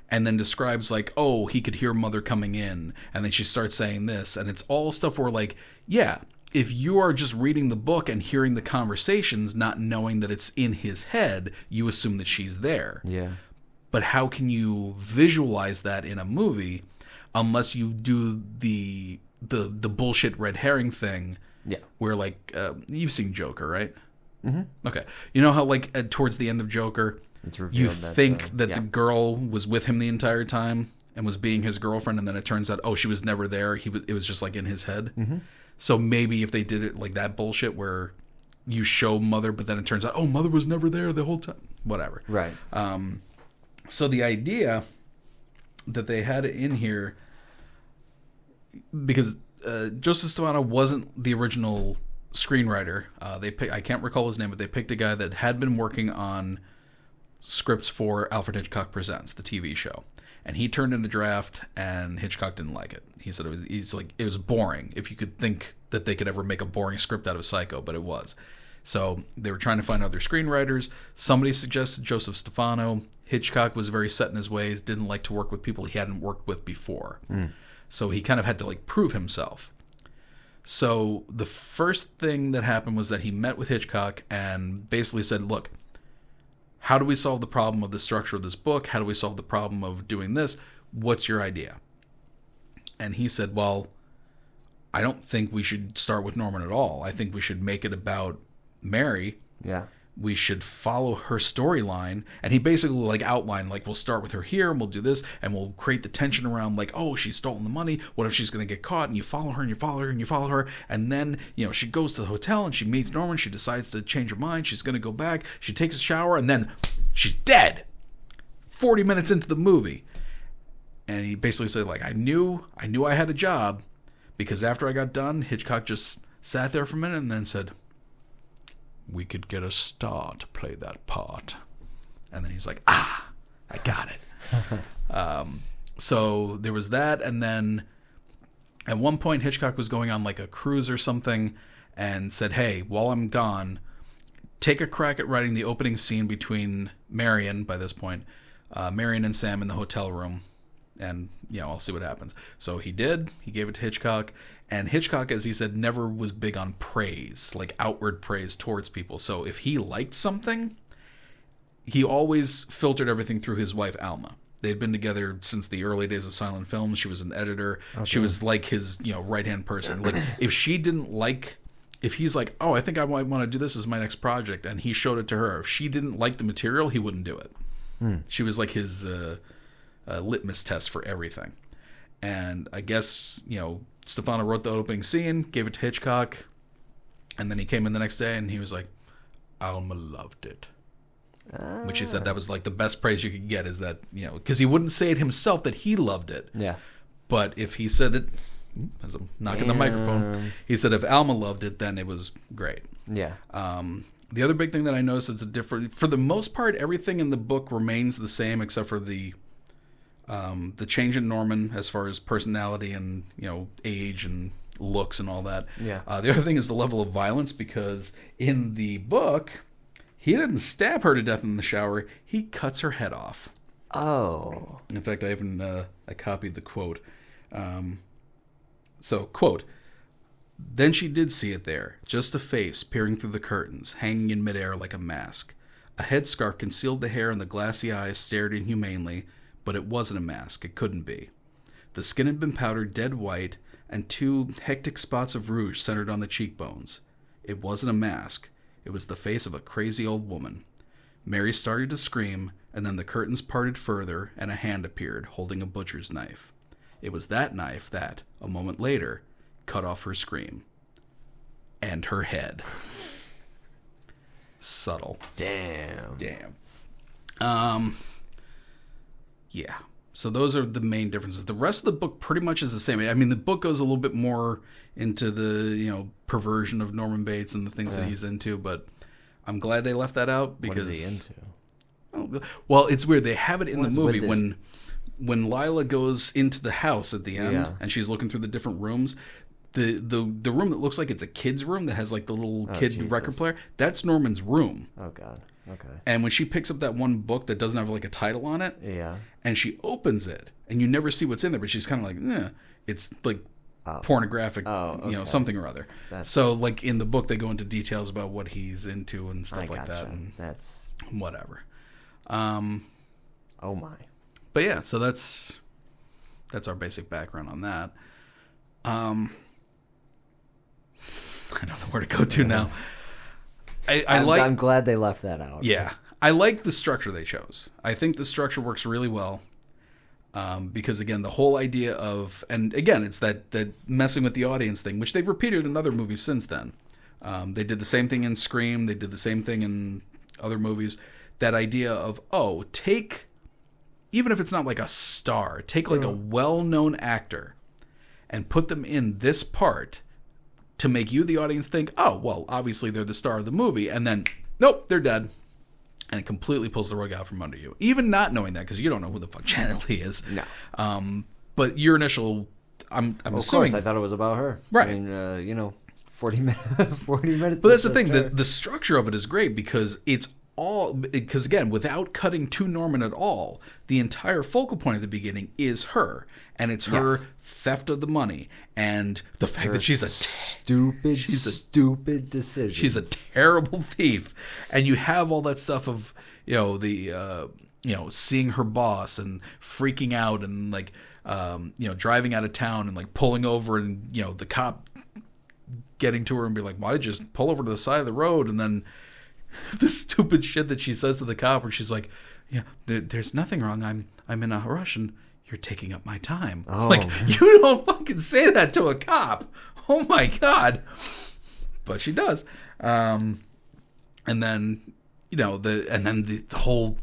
and then describes like, oh, he could hear mother coming in, and then she starts saying this, and it's all stuff where like, yeah, if you are just reading the book and hearing the conversations, not knowing that it's in his head, you assume that she's there. Yeah. But how can you visualize that in a movie unless you do the bullshit red herring thing? Yeah. Where like you've seen Joker, right? Mm-hmm. Okay. You know how like towards the end of Joker, it's you think that the girl was with him the entire time and was being his girlfriend, and then it turns out, oh, she was never there. It was just like in his head. Mm-hmm. So maybe if they did it like that bullshit where you show mother, but then it turns out, oh, mother was never there the whole time. Whatever. Right. So the idea that they had it in here, because Joseph Stefano wasn't the original screenwriter. I can't recall his name, but they picked a guy that had been working on scripts for Alfred Hitchcock Presents, the TV show. And he turned in a draft, and Hitchcock didn't like it. He said it was boring, if you could think that they could ever make a boring script out of Psycho, but it was. So they were trying to find other screenwriters. Somebody suggested Joseph Stefano. Hitchcock was very set in his ways, didn't like to work with people he hadn't worked with before. So he kind of had to like prove himself. So the first thing that happened was that he met with Hitchcock and basically said, look, how do we solve the problem of the structure of this book? How do we solve the problem of doing this? What's your idea? And he said, well, I don't think we should start with Norman at all. I think we should make it about Mary. Yeah. We should follow her storyline. And he basically like outlined, like, we'll start with her here and we'll do this and we'll create the tension around like, oh, she's stolen the money. What if she's going to get caught? And you follow her and you follow her and you follow her. And then, you know, she goes to the hotel and she meets Norman. She decides to change her mind. She's going to go back. She takes a shower and then she's dead 40 minutes into the movie. And he basically said, like, I knew I had a job because after I got done, Hitchcock just sat there for a minute and then said, we could get a star to play that part. And then he's like, I got it. So there was that. And then at one point, Hitchcock was going on like a cruise or something and said, hey, while I'm gone, take a crack at writing the opening scene between Marion, by this point, Marion and Sam in the hotel room. And, you know, I'll see what happens. So he did. He gave it to Hitchcock. And Hitchcock, as he said, never was big on praise, like outward praise towards people. So if he liked something, he always filtered everything through his wife, Alma. They'd been together since the early days of silent film. She was an editor. Okay. She was like his, you know, right-hand person. Like, if she didn't like... If he's like, oh, I think I might want to do this as my next project, and he showed it to her, if she didn't like the material, he wouldn't do it. She was like his litmus test for everything. And I guess, you know, Stefano wrote the opening scene, gave it to Hitchcock, and then he came in the next day and he was like, Alma loved it. Which he said that was like the best praise you could get, is that, you know, because he wouldn't say it himself that he loved it. Yeah. But if he said it, as I'm knocking the microphone, he said if Alma loved it, then it was great. Yeah. The other big thing that I noticed is for the most part, everything in the book remains the same except for the change in Norman as far as personality and, you know, age and looks and all that. Yeah. The other thing is the level of violence, because in the book, he didn't stab her to death in the shower. He cuts her head off. Oh. In fact, I even I copied the quote. So, quote, then she did see it there, just a face peering through the curtains, hanging in midair like a mask. A headscarf concealed the hair and the glassy eyes stared inhumanely, but it wasn't a mask. It couldn't be. The skin had been powdered dead white, and 2 hectic spots of rouge centered on the cheekbones. It wasn't a mask. It was the face of a crazy old woman. Mary started to scream, and then the curtains parted further, and a hand appeared, holding a butcher's knife. It was that knife that, a moment later, cut off her scream. And her head. Subtle. Damn. Yeah. So those are the main differences. The rest of the book pretty much is the same. I mean, the book goes a little bit more into the, you know, perversion of Norman Bates and the things that he's into, but I'm glad they left that out because... What is he into? Well, it's weird. They have it in the movie when Lila goes into the house at the end and she's looking through the different rooms. The room that looks like it's a kid's room that has like the little kid record player, that's Norman's room. Oh, God. Okay. And when she picks up that one book that doesn't have like a title on it, and she opens it, and you never see what's in there, but she's kind of like, it's like pornographic, you know, something or other. So like in the book, they go into details about what he's into and stuff like that, and that's whatever. Oh my. But yeah, so that's our basic background on that. I don't know where to go to now. I'm glad they left that out. Yeah. I like the structure they chose. I think the structure works really well. Because again, the whole idea of, and again, it's that messing with the audience thing, which they've repeated in other movies since then. They did the same thing in Scream. They did the same thing in other movies. That idea of, even if it's not like a star, take like a well-known actor and put them in this part to make you, the audience, think, oh, well, obviously they're the star of the movie. And then, nope, they're dead. And it completely pulls the rug out from under you. Even not knowing that, because you don't know who the fuck Janet Leigh is. No. But your initial, I'm assuming. Of course, I thought it was about her. Right. I mean, 40 minutes. But that's the thing. The structure of it is great because it's all, because again, without cutting to Norman at all, the entire focal point at the beginning is her. And it's her theft of the money and the fact that she's a stupid decisions. She's a terrible thief. And you have all that stuff of, seeing her boss and freaking out and like, driving out of town and like pulling over and, the cop getting to her and be like, why did you just pull over to the side of the road? And then the stupid shit that she says to the cop where she's like, there's nothing wrong. I'm in a rush and you're taking up my time. Oh. Like, you don't fucking say that to a cop. Oh my God. But she does. And then, the whole,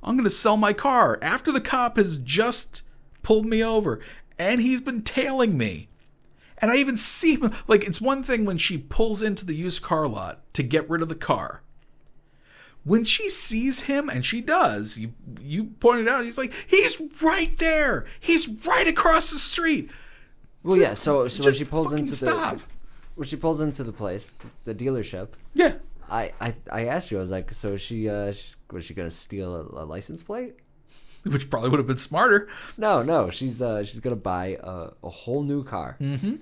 I'm going to sell my car after the cop has just pulled me over and he's been tailing me. And I even see, like, it's one thing when she pulls into the used car lot to get rid of the car. When she sees him, and she does, you pointed out, he's right there. He's right across the street. Well, yeah. So when she pulls into the place, the dealership. Yeah. I asked you. I was like, so was she gonna steal a license plate? Which probably would have been smarter. No. She's gonna buy a whole new car. Mm-hmm.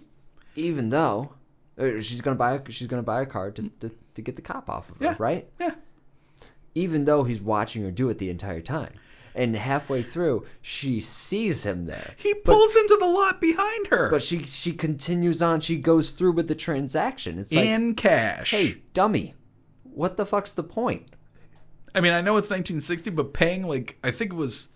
Even though she's gonna buy a car to get the cop off of her, right? Yeah. Even though he's watching her do it the entire time. And halfway through, she sees him there. He pulls into the lot behind her. But she continues on. She goes through with the transaction. It's like, in cash. Hey, dummy, what the fuck's the point? I mean, I know it's 1960, but paying, like, I think it was...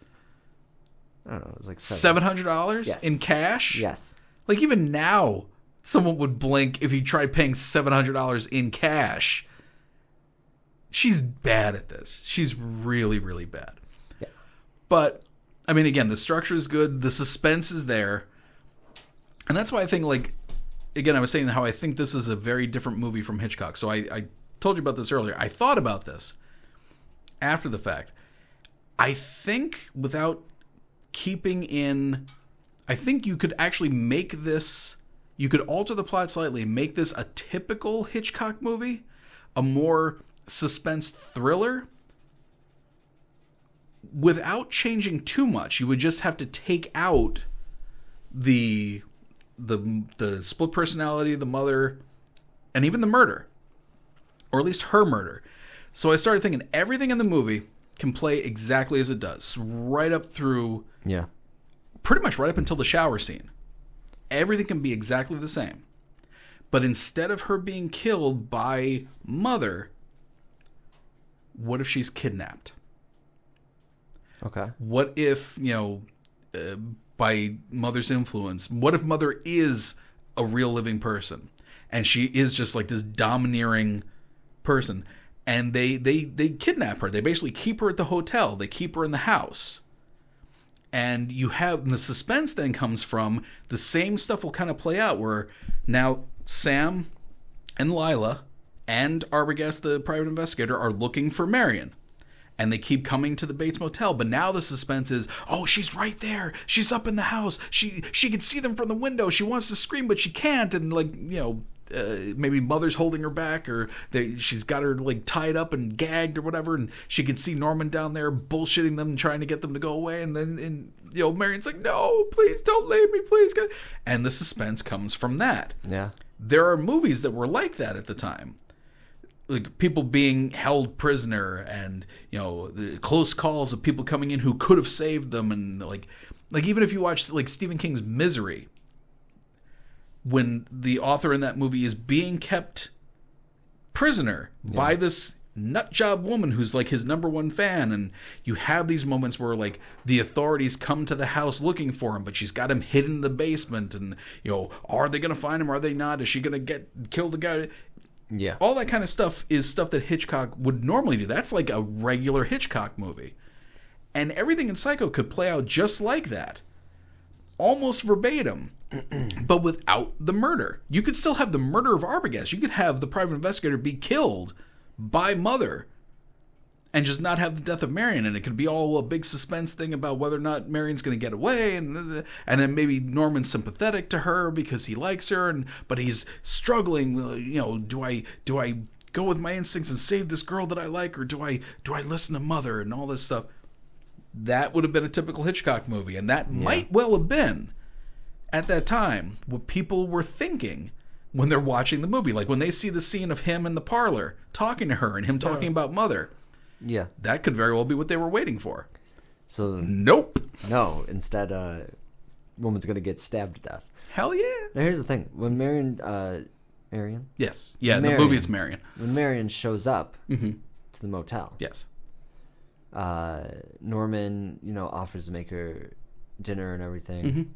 I don't know. It was like $700 in cash? Yes. Like, even now, someone would blink if you tried paying $700 in cash. She's bad at this. She's really, really bad. Yeah. But, I mean, again, the structure is good. The suspense is there. And that's why I think, like, again, I was saying how I think this is a very different movie from Hitchcock. So I told you about this earlier. I thought about this after the fact. I think without keeping in... I think you could actually make this... You could alter the plot slightly and make this a typical Hitchcock movie. A more... suspense thriller without changing too much. You would just have to take out the split personality, the mother, and even the murder, or at least her murder. So I started thinking everything in the movie can play exactly as it does, right up through, pretty much right up until the shower scene. Everything can be exactly the same. But instead of her being killed by mother, what if she's kidnapped? Okay. What if, by mother's influence, what if mother is a real living person and she is just like this domineering person and they kidnap her. They basically keep her at the hotel. They keep her in the house. And the suspense then comes from the same stuff will kind of play out where now Sam and Lila and Arbogast, the private investigator, are looking for Marion. And they keep coming to the Bates Motel. But now the suspense is, oh, she's right there. She's up in the house. She can see them from the window. She wants to scream, but she can't. And, maybe mother's holding her back or she's got her, like, tied up and gagged or whatever. And she can see Norman down there bullshitting them and trying to get them to go away. And then, Marion's like, no, please don't leave me, please. And the suspense comes from that. Yeah. There are movies that were like that at the time. Like people being held prisoner and, the close calls of people coming in who could have saved them. And like even if you watch like Stephen King's Misery, when the author in that movie is being kept prisoner by this nut job woman who's like his number one fan. And you have these moments where like the authorities come to the house looking for him, but she's got him hidden in the basement. And, are they going to find him? Are they not? Is she going to kill the guy? Yeah. All that kind of stuff is stuff that Hitchcock would normally do. That's like a regular Hitchcock movie. And everything in Psycho could play out just like that. Almost verbatim. But without the murder. You could still have the murder of Arbogast. You could have the private investigator be killed by mother and just not have the death of Marion. And it could be all a big suspense thing about whether or not Marion's going to get away. And then maybe Norman's sympathetic to her because he likes her. But he's struggling. Do I go with my instincts and save this girl that I like? Or do I listen to mother and all this stuff? That would have been a typical Hitchcock movie. And that might well have been, at that time, what people were thinking when they're watching the movie. Like when they see the scene of him in the parlor talking to her and him talking about Mother. Yeah. That could very well be what they were waiting for. So nope. No, instead woman's going to get stabbed to death. Hell yeah. Now here's the thing. When Marion? Yes. Yeah, in the movie it's Marion. When Marion shows up to the motel. Yes. Norman, offers to make her dinner and everything.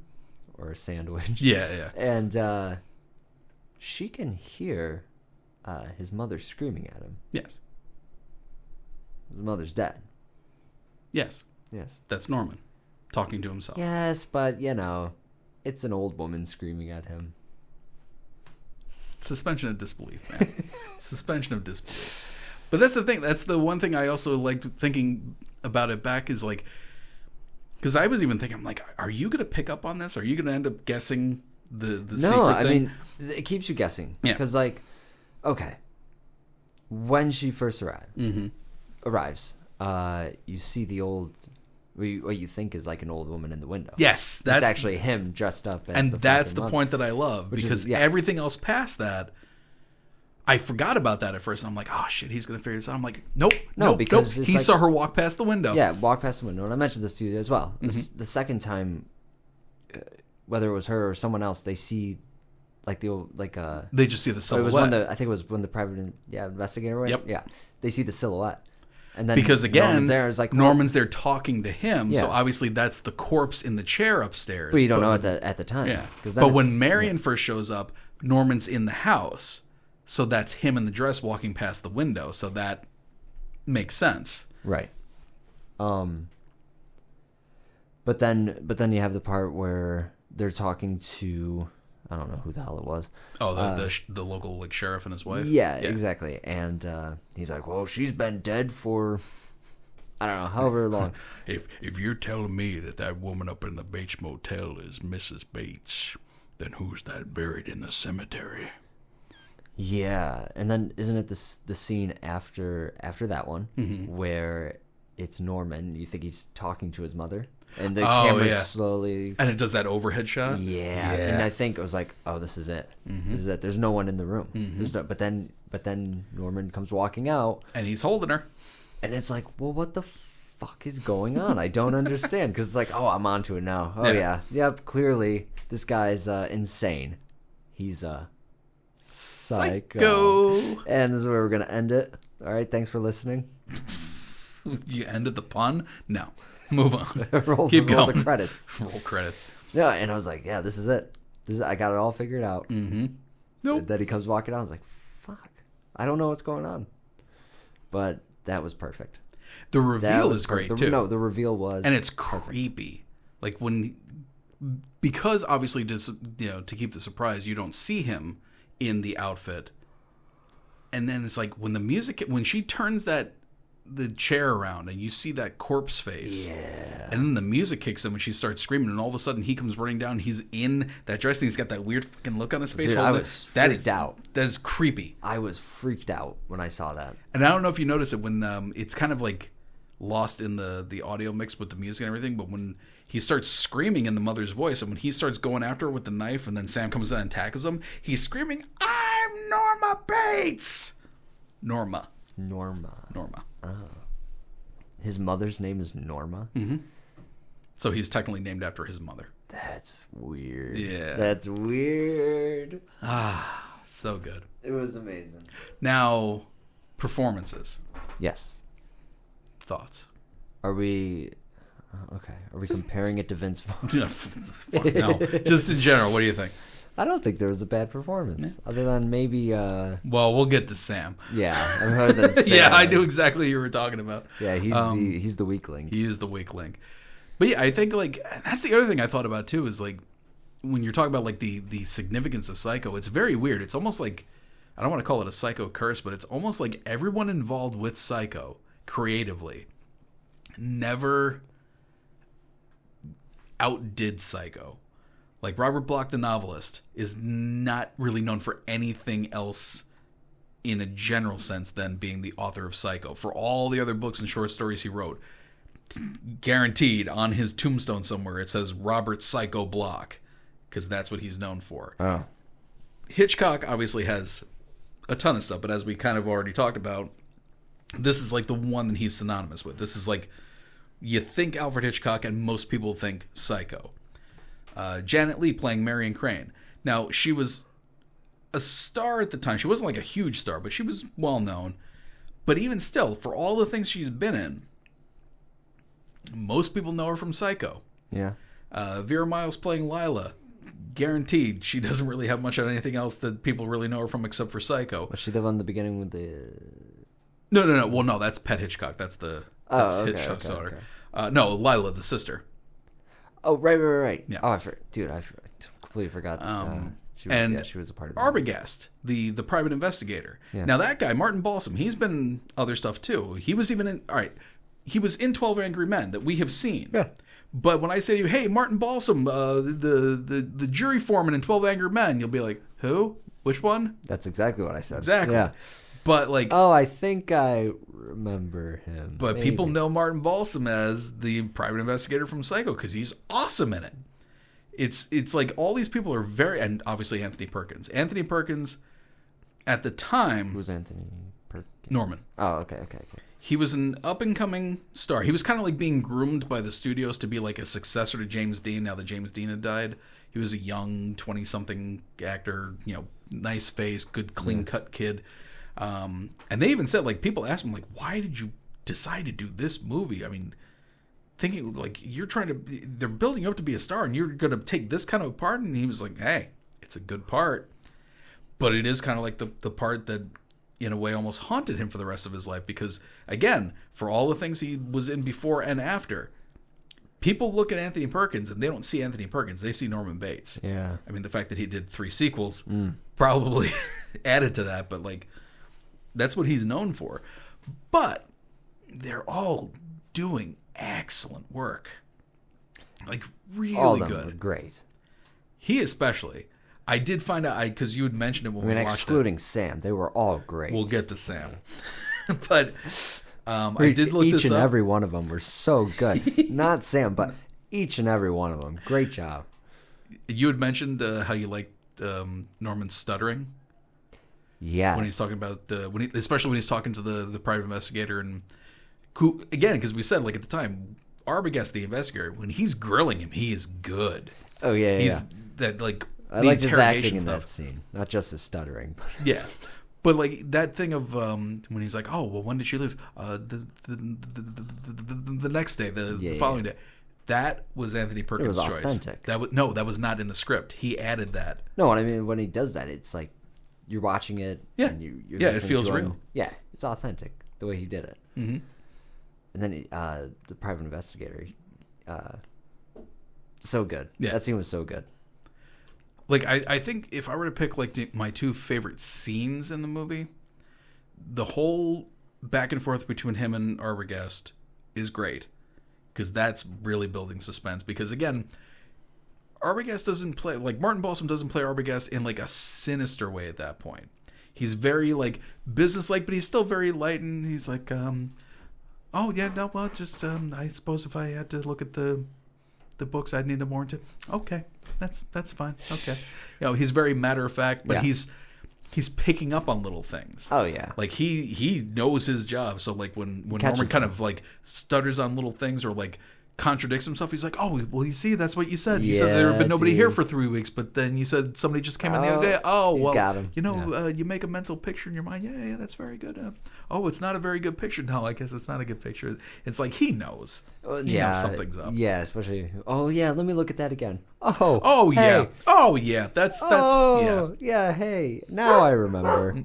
Or a sandwich. Yeah. And she can hear his mother screaming at him. Yes. His mother's dead. Yes. That's Norman talking to himself. Yes, but, it's an old woman screaming at him. Suspension of disbelief, man. Suspension of disbelief. But that's the thing. That's the one thing I also liked thinking about it back is like, because I was even thinking, I'm like, are you going to pick up on this? Are you going to end up guessing the secret thing? No, I mean, it keeps you guessing. Yeah. Because, okay, when she first arrives, you see the old, what you think is like an old woman in the window. Yes. That's actually him dressed up as and that's the mother. point that I love. Because everything else past that, I forgot about that at first. I'm like, oh shit, he's going to figure this out. I'm like, nope. Because he saw her walk past the window. Yeah, walk past the window. And I mentioned this to you as well. The second time, whether it was her or someone else, they see like the old, they just see the silhouette. I think it was when the private investigator went. Yep. Yeah. They see the silhouette. And then because again, Norman's there talking to him, so obviously that's the corpse in the chair upstairs. But you don't know at the time. Yeah. But when Marion first shows up, Norman's in the house. So that's him in the dress walking past the window. So that makes sense. Right. But then you have the part where they're talking to, I don't know who the hell it was. Oh, the local sheriff and his wife? Yeah, exactly. And he's like, well, she's been dead for, I don't know, however long. If you're telling me that woman up in the Bates Motel is Mrs. Bates, then who's that buried in the cemetery? Yeah, and then isn't it the scene after that one where it's Norman? You think he's talking to his mother, and the camera slowly, and it does that overhead shot. Yeah, and I think it was like, oh, this is it. This is it. There's no one in the room. But then Norman comes walking out, and he's holding her, and it's like, well, what the fuck is going on? I don't understand, because it's like, oh, I'm onto it now. Oh yep. Clearly, this guy's insane. He's Psycho. And this is where we're going to end it. All right, thanks for listening. You ended the pun? No. Move on. Roll the credits. Roll credits. Yeah, and I was like, yeah, this is it. I got it all figured out. Nope. Then he comes walking out. I was like, fuck. I don't know what's going on. But that was perfect. The reveal is great, too. No, the reveal was and it's creepy. Like because obviously just, to keep the surprise, you don't see him in the outfit, and then it's like when she turns the chair around and you see that corpse face, and then the music kicks in when she starts screaming, and all of a sudden he comes running down, he's in that dress and he's got that weird fucking look on his face. Dude, I was freaked out. That is creepy. I was freaked out when I saw that. And I don't know if you noticed it when it's kind of like lost in the audio mix with the music and everything, but when he starts screaming in the mother's voice, and when he starts going after her with the knife, and then Sam comes in and tackles him, he's screaming, "I'm Norma Bates!" Norma. Oh. His mother's name is Norma? So he's technically named after his mother. That's weird. Yeah. That's weird. So good. It was amazing. Now, performances. Yes. Thoughts? Are we... Okay. Are we comparing it to Vince Vaughn? No. Just in general, what do you think? I don't think there was a bad performance. Other than maybe... Well, we'll get to Sam. Yeah. Other than Sam. Yeah, I knew exactly what you were talking about. Yeah, he's the weak link. He is the weak link. But yeah, I think that's the other thing I thought about too is when you're talking about the significance of Psycho, it's very weird. It's almost like, I don't want to call it a Psycho curse, but it's almost like everyone involved with Psycho creatively never outdid Psycho. Like Robert Bloch, the novelist, is not really known for anything else in a general sense than being the author of Psycho. For all the other books and short stories he wrote, guaranteed on his tombstone somewhere it says Robert Psycho Bloch, because that's what he's known for. Oh. Hitchcock obviously has a ton of stuff, but as we kind of already talked about, this is like the one that he's synonymous with. This is like, you think Alfred Hitchcock and most people think Psycho. Janet Leigh playing Marion Crane. Now, she was a star at the time. She wasn't like a huge star, but she was well known. But even still, for all the things she's been in, most people know her from Psycho. Yeah. Vera Miles playing Lila. Guaranteed she doesn't really have much of anything else that people really know her from except for Psycho. Was she the one in the beginning with the... No. Well, no, that's Pet Hitchcock. That's Hitchcock's daughter. Okay. No, Lila, the sister. Oh, right. Yeah. Oh, I completely forgot. She was a part of it. Arbogast, the private investigator. Yeah. Now that guy, Martin Balsam, he's been in other stuff too. He was even in... All right, he was in 12 Angry Men that we have seen. Yeah. But when I say to you, hey, Martin Balsam, the jury foreman in 12 Angry Men, you'll be like, who? Which one? That's exactly what I said. Exactly. Yeah. But like... Oh, I think I remember him. But maybe. people know Martin Balsam as the private investigator from Psycho because he's awesome in it. It's like all these people are very... And obviously Anthony Perkins. Anthony Perkins, at the time... Who's Anthony Perkins? Norman. Oh, okay. He was an up-and-coming star. He was kind of like being groomed by the studios to be like a successor to James Dean now that James Dean had died. He was a young 20-something actor, nice face, good clean-cut kid. And they even said, like, people asked him, like, why did you decide to do this movie? I mean, thinking, like, they're building you up to be a star and you're going to take this kind of a part? And he was like, hey, it's a good part. But it is kind of like the part that, in a way, almost haunted him for the rest of his life because, again, for all the things he was in before and after, people look at Anthony Perkins and they don't see Anthony Perkins. They see Norman Bates. Yeah. I mean, the fact that he did 3 sequels probably added to that, but, like, that's what he's known for. But they're all doing excellent work. Like, really all of them good. Were great. He especially. I did find out, because you had mentioned it when we watched excluding Sam, they were all great. We'll get to Sam. But I did look this up. Each and every one of them were so good. Not Sam, but each and every one of them. Great job. You had mentioned how you liked Norman's stuttering. Yes. When he's talking about, especially when he's talking to the private investigator, and who, again, because we said, like, at the time, Arbogast, the investigator, when he's grilling him, he is good. Oh, yeah. He's that, like, I liked his acting in that scene, not just his stuttering. Yeah. But, like, that thing of when he's like, oh, well, when did she leave? The next day, the following day. That was Anthony Perkins' choice. It was authentic. That was not in the script. He added that. No, I mean, when he does that, it's like you're watching it. Yeah. And you're it feels real. Yeah, it's authentic, the way he did it. Mm-hmm. And then the private investigator, so good. Yeah. That scene was so good. Like, I think if I were to pick, like, my 2 favorite scenes in the movie, the whole back and forth between him and Arbogast is great. Because that's really building suspense. Because, again, Arbogast doesn't play... Like, Martin Balsam doesn't play Arbogast in, like, a sinister way at that point. He's very, like, businesslike, but he's still very light. And he's like, oh, yeah, no, well, just, I suppose if I had to look at the books, I'd need a warrant. Okay, that's fine. Okay. He's very matter of fact, but he's picking up on little things. Oh yeah. Like he knows his job. So like when Norman kind of like stutters on little things or like contradicts himself, he's like, oh, well, you see, that's what you said. You said there had been nobody here for 3 weeks, but then you said somebody just came in the other day. Oh, well, got him. You make a mental picture in your mind. Yeah, that's very good. Oh, it's not a very good picture. No, I guess it's not a good picture. It's like he knows. He knows something's up. Yeah, especially. Oh yeah, let me look at that again. Oh. Hey. Yeah. Oh yeah. That's yeah. Yeah. Hey, now I remember.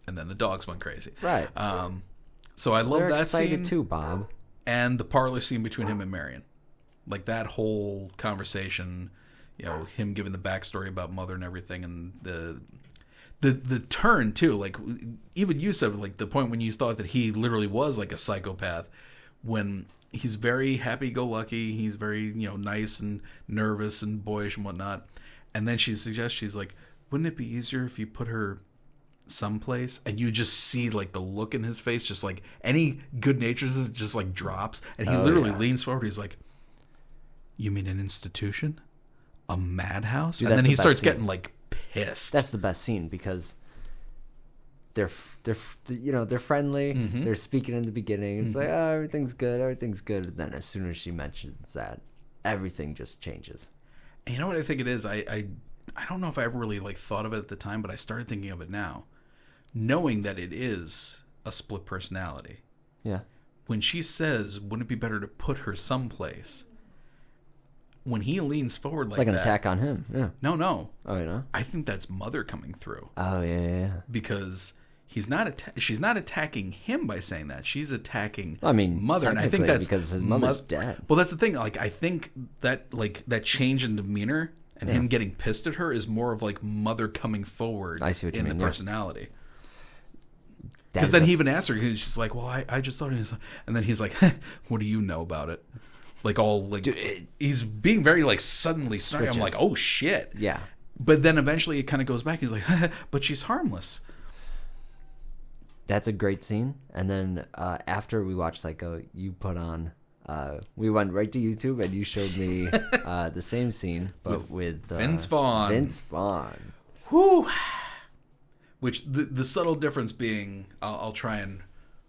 And then the dogs went crazy. Right. So I love that scene too, Bob. And the parlor scene between him and Marion. Like that whole conversation, him giving the backstory about Mother and everything, and the turn too. Like even you said, like the point when you thought that he literally was like a psychopath, when he's very happy-go-lucky, he's very nice and nervous and boyish and whatnot, and then she suggests, she's like, wouldn't it be easier if you put her someplace? And you just see like the look in his face, just like any good nature just like drops, and he literally leans forward. He's like, you mean an institution, a madhouse? Dude, and then he starts scene. getting like pissed. That's the best scene because they're friendly. Mm-hmm. They're speaking in the beginning. It's like, oh, everything's good. And then as soon as she mentions that, everything just changes. And you know what I think it is? I don't know if I ever really like thought of it at the time, but I started thinking of it now, knowing that it is a split personality. Yeah. When she says, "Wouldn't it be better to put her someplace?" When he leans forward It's like an attack on him. Yeah. No. Oh, you know? I think that's Mother coming through. Oh, yeah. Because she's not attacking him by saying that. She's attacking Mother, and I think that's because his mother's dead. Well, that's the thing. Like, I think that that change in demeanor and him getting pissed at her is more of like Mother coming forward. I see what you mean, the personality. Because then he even asked her. He's just like, "Well, I just thought he was," and then he's like, "What do you know about it?" Like all like Dude, he's being very like suddenly started. I'm like, "Oh shit!" Yeah. But then eventually it kind of goes back. He's like, "But she's harmless." That's a great scene. And then after we watched Psycho, you put on. We went right to YouTube and you showed me the same scene, but with Vince Vaughn. Vince Vaughn. Whew. Which the subtle difference being, I'll try and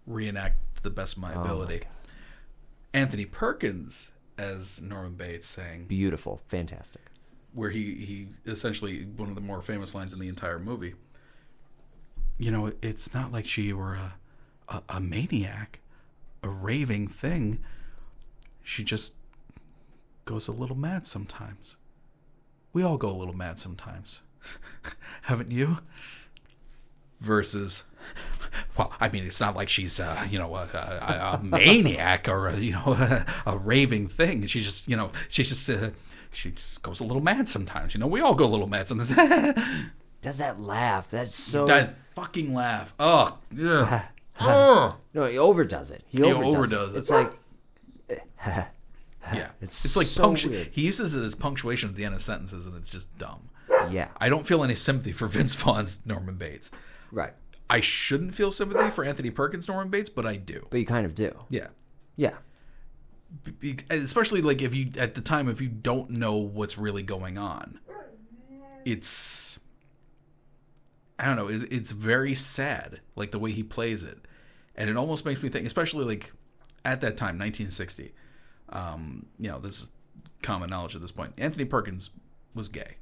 reenact the best of my ability. Anthony Perkins as Norman Bates saying, "Beautiful, fantastic." Where he essentially, one of the more famous lines in the entire movie. You know, it's not like she were a maniac, a raving thing. She just goes a little mad sometimes. We all go a little mad sometimes. Haven't you? Versus, well, I mean, it's not like she's, a maniac or, a raving thing. She just, she just goes a little mad sometimes. We all go a little mad sometimes. Does that laugh? That's so... That fucking laugh. Oh, yeah. No, he overdoes it. He overdoes it. It's like... Yeah. It's like so weird. He uses it as punctuation at the end of sentences, and it's just dumb. Yeah. I don't feel any sympathy for Vince Vaughn's Norman Bates. Right. I shouldn't feel sympathy for Anthony Perkins' Norman Bates, but I do. But you kind of do. Yeah. Yeah. Especially like if you don't know what's really going on. It's... I don't know. It's very sad, like the way he plays it. And it almost makes me think, especially like at that time, 1960, this is common knowledge at this point. Anthony Perkins was gay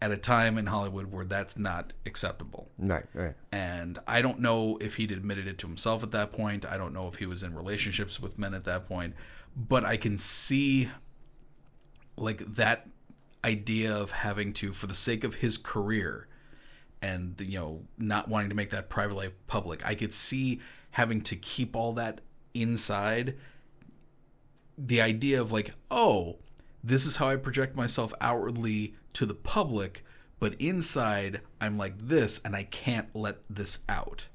at a time in Hollywood where that's not acceptable. Right. And I don't know if he'd admitted it to himself at that point. I don't know if he was in relationships with men at that point. But I can see like that idea of having to, for the sake of his career and, not wanting to make that private life public, I could see having to keep all that inside. The idea of like, oh, this is how I project myself outwardly to the public, but inside I'm like this and I can't let this out.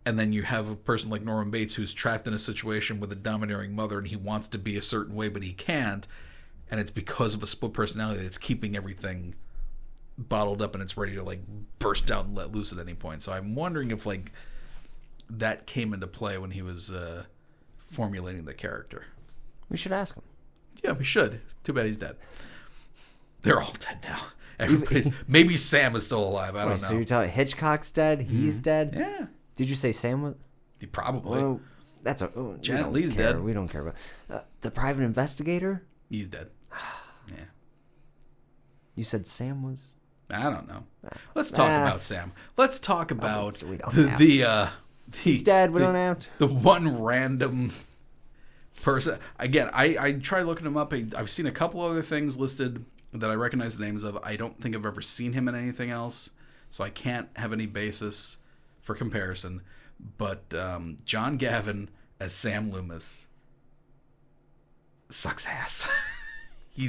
And then you have a person like Norman Bates who's trapped in a situation with a domineering mother and he wants to be a certain way but he can't, and it's because of a split personality that's keeping everything bottled up and it's ready to like burst out and let loose at any point. So I'm wondering if like that came into play when he was formulating the character. We should ask him. Yeah, we should. Too bad he's dead. They're all dead now. Maybe Sam is still alive. I don't know. So you're telling Hitchcock's dead? He's dead? Yeah. Did you say Sam was? Probably. Well, that's Janet Leigh's dead. We don't care about the private investigator. He's dead. Yeah. You said Sam was. I don't know. Let's talk about Sam. Let's talk about we don't have he's dead. We don't have to. The one random person. Again, I tried looking him up. I've seen a couple other things listed that I recognize the names of. I don't think I've ever seen him in anything else, so I can't have any basis for comparison. But John Gavin as Sam Loomis sucks ass. He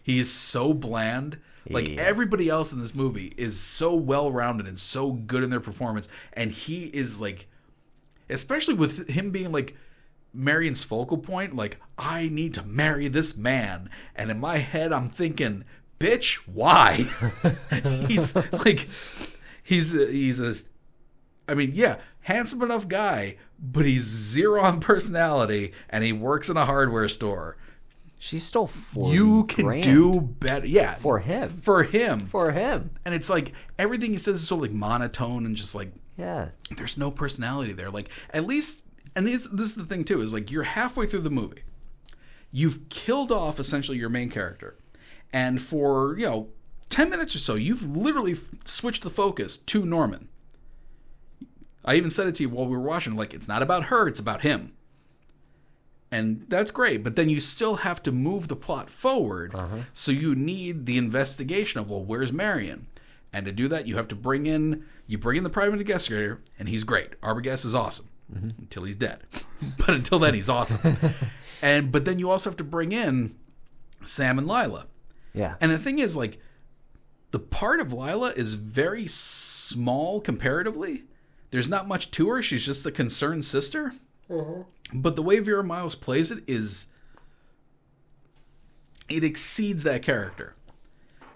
is so bland. Like everybody else in this movie is so well-rounded and so good in their performance, and he is like, especially with him being like Marion's focal point, like, I need to marry this man, and in my head I'm thinking, bitch, why? Handsome enough guy, but he's zero on personality, and he works in a hardware store. She stole 40 You can grand do better. Yeah. for him. For him. For him. And it's like everything he says is sort of like monotone and just like Yeah. there's no personality there. Like at least, and this is the thing too, is like you're halfway through the movie. You've killed off essentially your main character. And for, 10 minutes or so, you've literally switched the focus to Norman. I even said it to you while we were watching, like, it's not about her, it's about him. And that's great, but then you still have to move the plot forward, so you need the investigation of, well, where's Marion? And to do that, you have to bring in the private investigator, and he's great. Arbogast is awesome, until he's dead. But until then, he's awesome. But then you also have to bring in Sam and Lila. Yeah. And the thing is, like, the part of Lila is very small comparatively. There's not much to her. She's just a concerned sister. But the way Vera Miles plays it exceeds that character.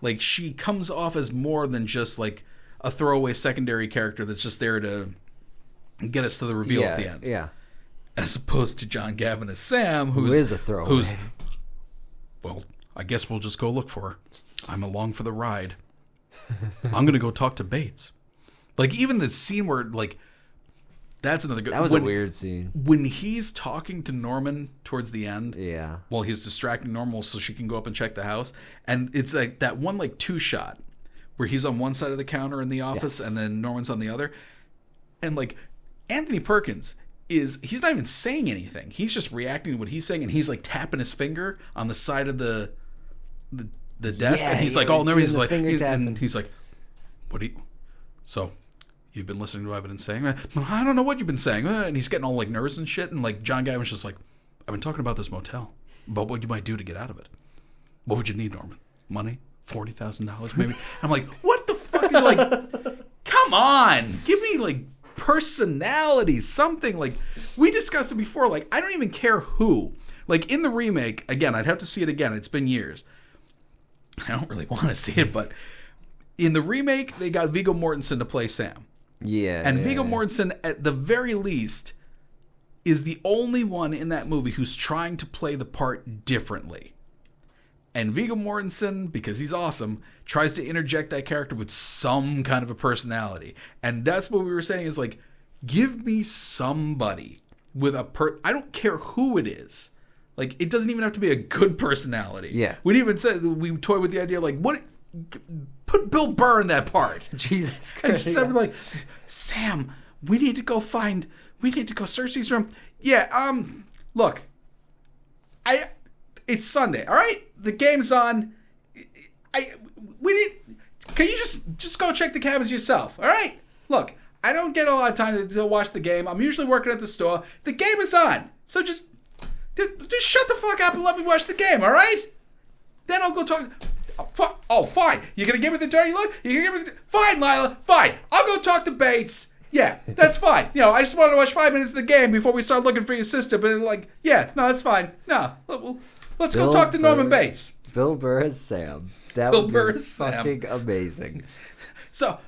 Like, she comes off as more than just, like, a throwaway secondary character that's just there to get us to the reveal at the end. Yeah. As opposed to John Gavin as Sam, Who is a throwaway. Well, I guess we'll just go look for her. I'm along for the ride. I'm going to go talk to Bates. Like, even the scene where, like, that's another good... That was a weird scene. When he's talking to Norman towards the end... Yeah. While he's distracting Norman so she can go up and check the house. And it's like that one, like, two-shot where he's on one side of the counter in the office and then Norman's on the other. And, like, Anthony Perkins he's not even saying anything. He's just reacting to what he's saying, and he's, like, tapping his finger on the side of the desk. And he's like, oh, no, he's like... And he's like, what do you... So... You've been listening to what I've been saying? I don't know what you've been saying. And he's getting all like nervous and shit. And like John Gavin's just like, I've been talking about this motel. About what you might do to get out of it. What would you need, Norman? Money? $40,000 maybe? I'm like, what the fuck? Like, come on. Give me like personality, something. Like, we discussed it before. Like, I don't even care who. Like, in the remake, again, I'd have to see it again. It's been years. I don't really want to see it, but in the remake, they got Viggo Mortensen to play Sam. Yeah. And Viggo Mortensen, at the very least, is the only one in that movie who's trying to play the part differently. And Viggo Mortensen, because he's awesome, tries to interject that character with some kind of a personality. And that's what we were saying is like, give me somebody with I don't care who it is. Like, it doesn't even have to be a good personality. Yeah. We didn't even say, we toyed with the idea, like, what... Put Bill Burr in that part. Jesus Christ. And just like, Sam, we need to go search these rooms. Yeah, look. It's Sunday, all right? The game's on. Can you just go check the cabins yourself, all right? Look, I don't get a lot of time to watch the game. I'm usually working at the store. The game is on. So just shut the fuck up and let me watch the game, all right? Then I'll go talk. Oh, fine. You're going to give me the dirty look? Fine, Lila. Fine. I'll go talk to Bates. Yeah, that's fine. I just wanted to watch 5 minutes of the game before we start looking for your sister. But like, yeah, no, that's fine. No, let's go talk to Norman Bates. Bill Burr as Sam. That would be fucking amazing. So,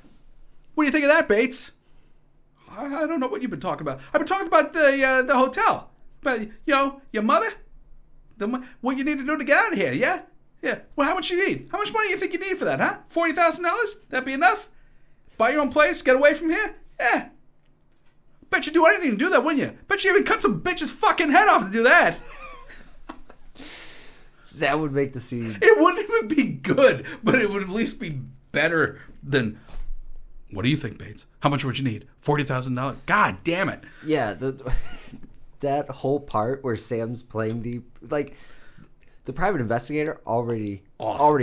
what do you think of that, Bates? I don't know what you've been talking about. I've been talking about the hotel. But, your mother? What you need to do to get out of here, yeah? Yeah. Well, how much you need? How much money do you think you need for that, huh? $40,000? That'd be enough? Buy your own place? Get away from here? Yeah. Bet you'd do anything to do that, wouldn't you? Bet you even cut some bitch's fucking head off to do that. That would make the scene... It wouldn't even be good, but it would at least be better than... What do you think, Bates? How much would you need? $40,000? God damn it. Yeah, that whole part where Sam's playing the private investigator already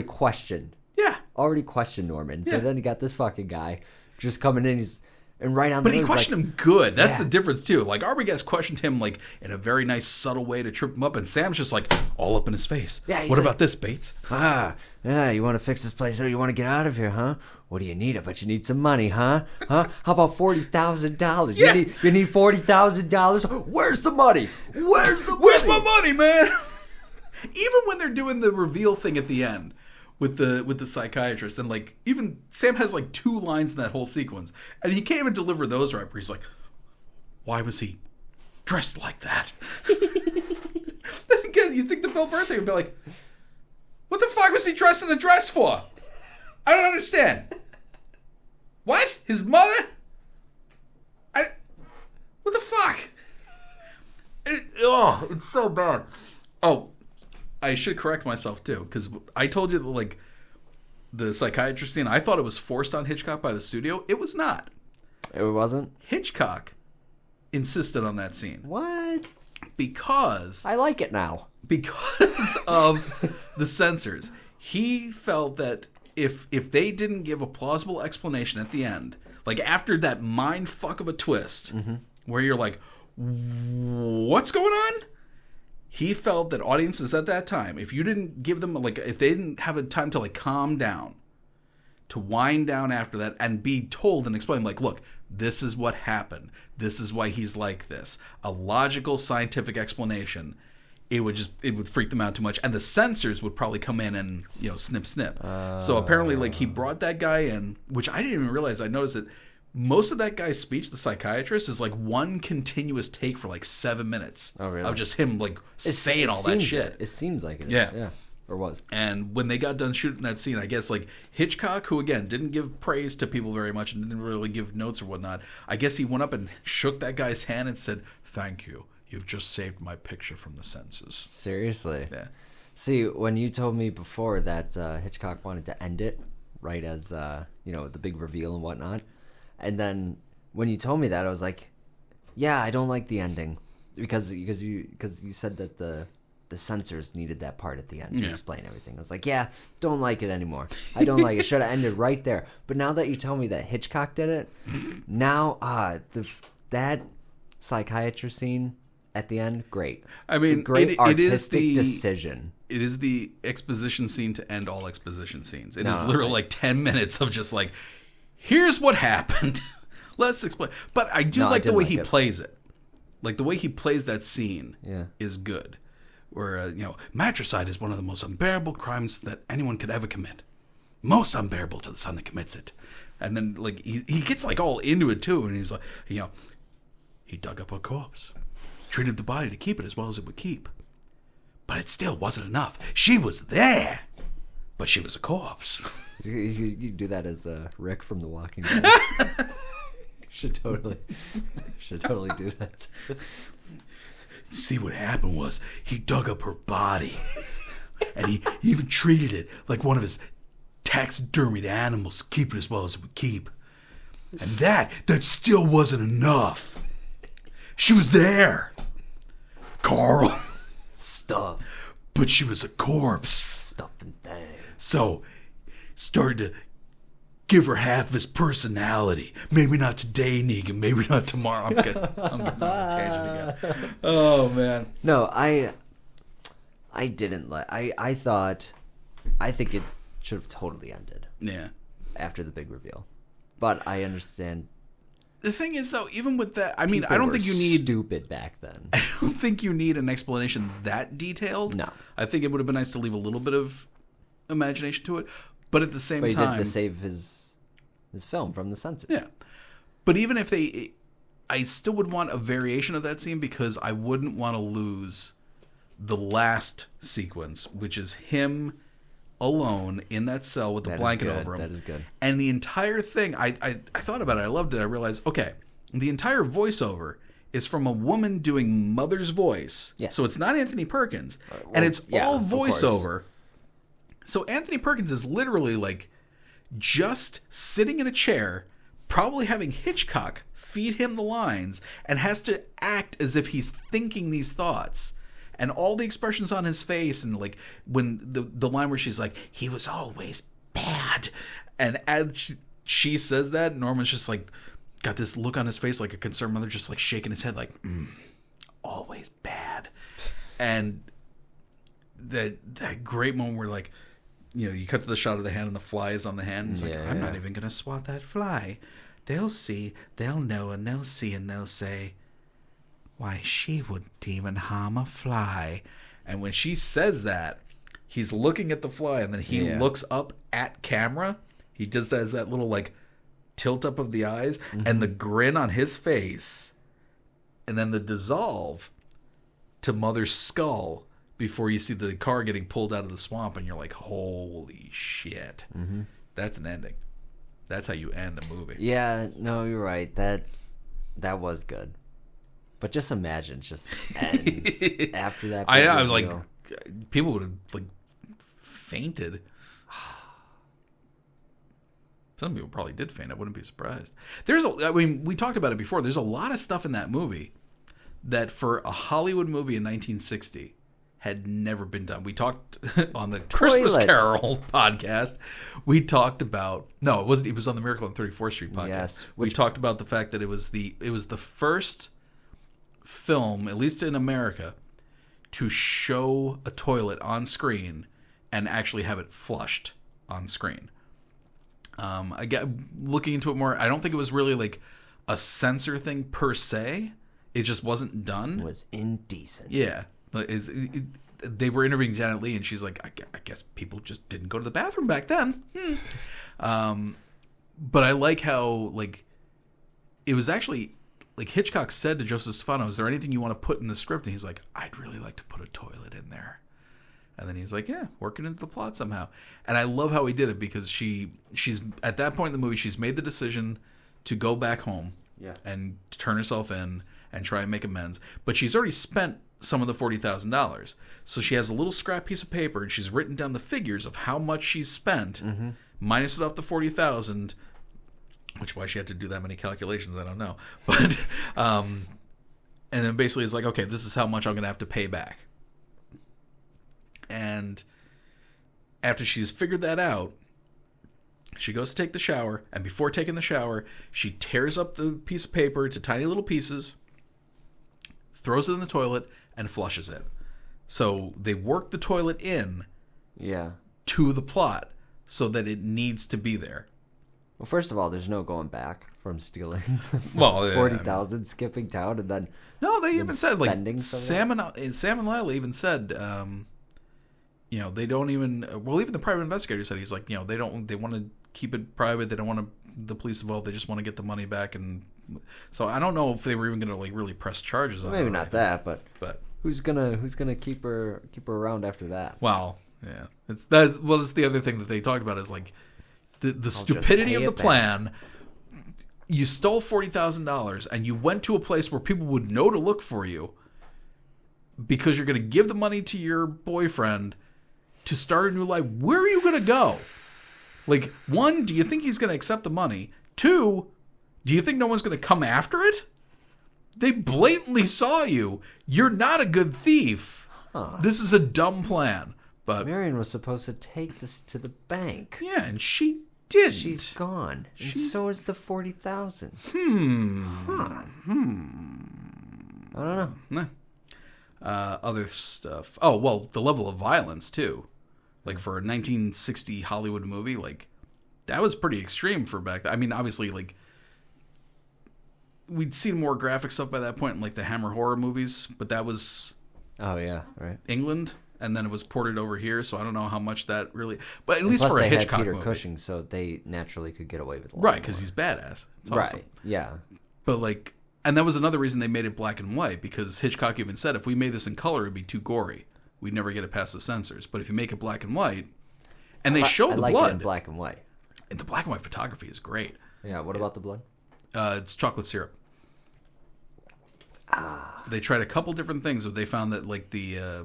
questioned. Yeah. Already questioned Norman. So then you got this fucking guy just coming in. And right on the But he questioned him good. That's the difference, too. Like, Arbogast questioned him, like, in a very nice, subtle way to trip him up. And Sam's just, like, all up in his face. Yeah, what about this, Bates? Yeah, you want to fix this place or you want to get out of here, huh? What do you need? I bet you need some money, huh? How about $40,000? Yeah. You need $40,000? Where's the money? Where's my money, man? Even when they're doing the reveal thing at the end with the psychiatrist, and like even Sam has like 2 lines in that whole sequence, and he can't even deliver those right. Where he's like, "Why was he dressed like that?" you think the Bill Burr thing would be like, what the fuck was he dressed in a dress for? I don't understand. What? His mother? What the fuck? It's so bad. Oh, I should correct myself too, because I told you that, like, the psychiatrist scene, I thought it was forced on Hitchcock by the studio. It was not. It wasn't? Hitchcock insisted on that scene. What? Because I like it now. Because of the censors. He felt that if they didn't give a plausible explanation at the end, like after that mind fuck of a twist, where you're like, what's going on? He felt that audiences at that time, if you didn't give them, like, if they didn't have a time to, like, calm down, to wind down after that and be told and explained, like, look, this is what happened. This is why he's like this. A logical scientific explanation. It would freak them out too much. And the censors would probably come in and, snip. So apparently, like, he brought that guy in, which I didn't even realize. I noticed that most of that guy's speech, the psychiatrist, is like one continuous take for like 7 minutes. Oh, really? Of just him, like, saying all that shit. It seems like it. Yeah. Or was. And when they got done shooting that scene, I guess, like, Hitchcock, who, again, didn't give praise to people very much and didn't really give notes or whatnot, I guess he went up and shook that guy's hand and said, "Thank you. You've just saved my picture from the censors." Seriously? Yeah. See, when you told me before that Hitchcock wanted to end it right as, the big reveal and whatnot, and then when you told me that, I was like, yeah, I don't like the ending. Because you said that the censors needed that part at the end to explain everything. I was like, yeah, don't like it anymore. I don't like it. Should have ended right there. But now that you tell me that Hitchcock did it, now that psychiatrist scene at the end, great. I mean, great artistic decision. It is the exposition scene to end all exposition scenes. It is literally like 10 minutes of just like, here's what happened. Let's explain. But I do like the way he plays it. Like, the way he plays that scene is good. Where, matricide is one of the most unbearable crimes that anyone could ever commit. Most unbearable to the son that commits it. And then, like, he gets, like, all into it, too. And he's like, he dug up a corpse. Treated the body to keep it as well as it would keep. But it still wasn't enough. She was there. But she was a corpse. You do that as Rick from The Walking Dead. should totally do that. See, what happened was he dug up her body. And he even treated it like one of his taxidermied animals, keep it as well as it would keep. And that still wasn't enough. She was there. Carl. Stuff. But she was a corpse. Stuff and things. So, started to give her half of his personality. Maybe not today, Negan. Maybe not tomorrow. I'm getting on a tangent again. Oh, man. No, I didn't like... I think it should have totally ended. Yeah. After the big reveal. But I understand... The thing is, though, even with that, I mean, People I don't were think you need... stupid back then. I don't think you need an explanation that detailed. No. I think it would have been nice to leave a little bit of imagination to it. But at the same But he time... did to save his film from the censors. Yeah. But even if they... I still would want a variation of that scene because I wouldn't want to lose the last sequence, which is him alone in that cell with the blanket over him. That is good. And the entire thing, I thought about it. I loved it. I realized, okay, the entire voiceover is from a woman doing mother's voice. Yes. So it's not Anthony Perkins. And it's all voiceover. So Anthony Perkins is literally like just sitting in a chair, probably having Hitchcock feed him the lines, and has to act as if he's thinking these thoughts. And all the expressions on his face, and like when the line where she's like, "He was always bad," and as she says that, Norman's just like got this look on his face like a concerned mother, just like shaking his head like, "Always bad." And that great moment where, like, you cut to the shot of the hand and the fly is on the hand. And he's like, "I'm not even gonna swat that fly. They'll see, they'll know, and they'll see, and they'll say, why, she wouldn't even harm a fly." And when she says that, he's looking at the fly, and then he looks up at camera. He just does that little, like, tilt up of the eyes, and the grin on his face, and then the dissolve to Mother's skull before you see the car getting pulled out of the swamp, and you're like, holy shit. Mm-hmm. That's an ending. That's how you end the movie. Yeah, no, you're right. That was good. But just imagine, just ends after that. I like, people would have like fainted. Some people probably did faint. I wouldn't be surprised. We talked about it before. There's a lot of stuff in that movie that for a Hollywood movie in 1960 had never been done. We talked on the Christmas Carol podcast. We talked about it wasn't. It was on the Miracle on 34th Street podcast. Yes, we talked about the fact that it was the first film, at least in America, to show a toilet on screen and actually have it flushed on screen. Looking into it more, I don't think it was really like a censor thing per se. It just wasn't done. It was indecent. Yeah. They were interviewing Janet Leigh, and she's like, I guess people just didn't go to the bathroom back then. But I like how, like, it was actually, like, Hitchcock said to Joseph Stefano, is there anything you want to put in the script? And he's like, I'd really like to put a toilet in there. And then he's like, yeah, working into the plot somehow. And I love how he did it, because she's at that point in the movie, she's made the decision to go back home and turn herself in and try and make amends. But she's already spent some of the $40,000. So she has a little scrap piece of paper, and she's written down the figures of how much she's spent, minus it off the $40,000, which why she had to do that many calculations, I don't know. But and then basically it's like, okay, this is how much I'm going to have to pay back. And after she's figured that out, she goes to take the shower, and before taking the shower, she tears up the piece of paper to tiny little pieces, throws it in the toilet, and flushes it. So they work the toilet in to the plot so that it needs to be there. Well, first of all, there's no going back from stealing $40,000, skipping town, and then they even said, like, Sam and Lila even said, they don't even. Well, even the private investigator said, he's like, they want to keep it private. They don't want the police involved. They just want to get the money back. And so I don't know if they were even going to like really press charges on her. Maybe not that, but who's gonna keep her around after that? Well, yeah, it's the other thing that they talked about is like the stupidity of the plan. You stole $40,000 and you went to a place where people would know to look for you because you're going to give the money to your boyfriend to start a new life. Where are you going to go? Like, one, do you think he's going to accept the money? Two, do you think no one's going to come after it? They blatantly saw you. You're not a good thief. This is a dumb plan. But Marion was supposed to take this to the bank. Yeah, and she didn't. She's gone. And so is the $40,000. I don't know. Other stuff. Oh, well, the level of violence, too. Like, for a 1960 Hollywood movie, like, that was pretty extreme for back then. I mean, obviously, like, we'd seen more graphic stuff by that point in, like, the Hammer horror movies, but that was... Oh, yeah, right. England, and then it was ported over here, so I don't know how much that really... But at least for a Hitchcock movie. Peter Cushing, so they naturally could get away with it. Right, because he's badass. It's awesome. Right, yeah. But, like... And that was another reason they made it black and white, because Hitchcock even said, if we made this in color, it'd be too gory. We'd never get it past the censors. But if you make it black and white, and they show the blood... I like it in black and white. And the black and white photography is great. Yeah, what about the blood? It's chocolate syrup. They tried a couple different things, but they found that, like, the... I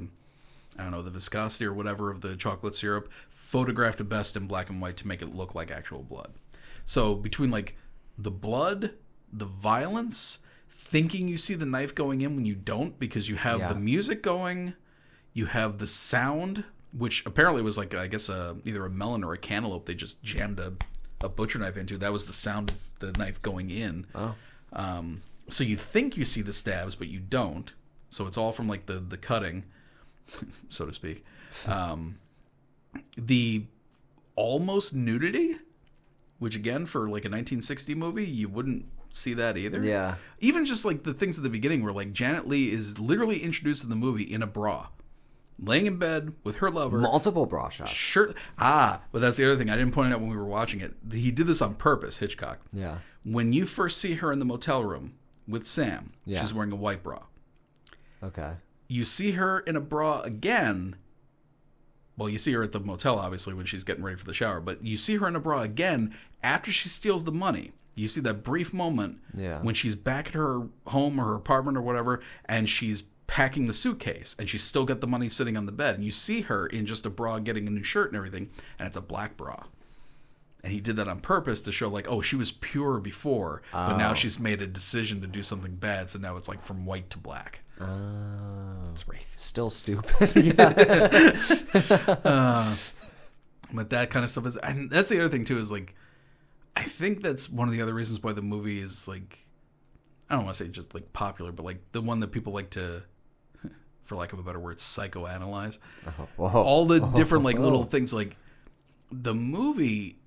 don't know, the viscosity or whatever of the chocolate syrup photographed it best in black and white to make it look like actual blood. So between, like, the blood, the violence, thinking you see the knife going in when you don't because you have the music going, you have the sound, which apparently was like, I guess, either a melon or a cantaloupe they just jammed a butcher knife into. That was the sound of the knife going in. Oh. So you think you see the stabs, but you don't. So it's all from, like, the cutting, so to speak. The almost nudity, which, again, for, like, a 1960 movie, you wouldn't see that either. Yeah. Even just, like, the things at the beginning where, like, Janet Leigh is literally introduced in the movie in a bra, laying in bed with her lover. Multiple bra shots. Sure. But that's the other thing. I didn't point it out when we were watching it. He did this on purpose, Hitchcock. Yeah. When you first see her in the motel room with Sam, she's wearing a white bra. Okay. You see her in a bra again. Well, you see her at the motel, obviously, when she's getting ready for the shower. But you see her in a bra again after she steals the money. You see that brief moment when she's back at her home or her apartment or whatever, and she's packing the suitcase, and she's still got the money sitting on the bed. And you see her in just a bra getting a new shirt and everything, and it's a black bra. And he did that on purpose to show, like, oh, she was pure before, but now she's made a decision to do something bad, so now it's like from white to black. Oh. It's racist. Still stupid. But that kind of stuff is... And that's the other thing, too, is, like, I think that's one of the other reasons why the movie is, like... I don't want to say just, like, popular, but, like, the one that people like to, for lack of a better word, psychoanalyze. All the different, like, little things, like, the movie...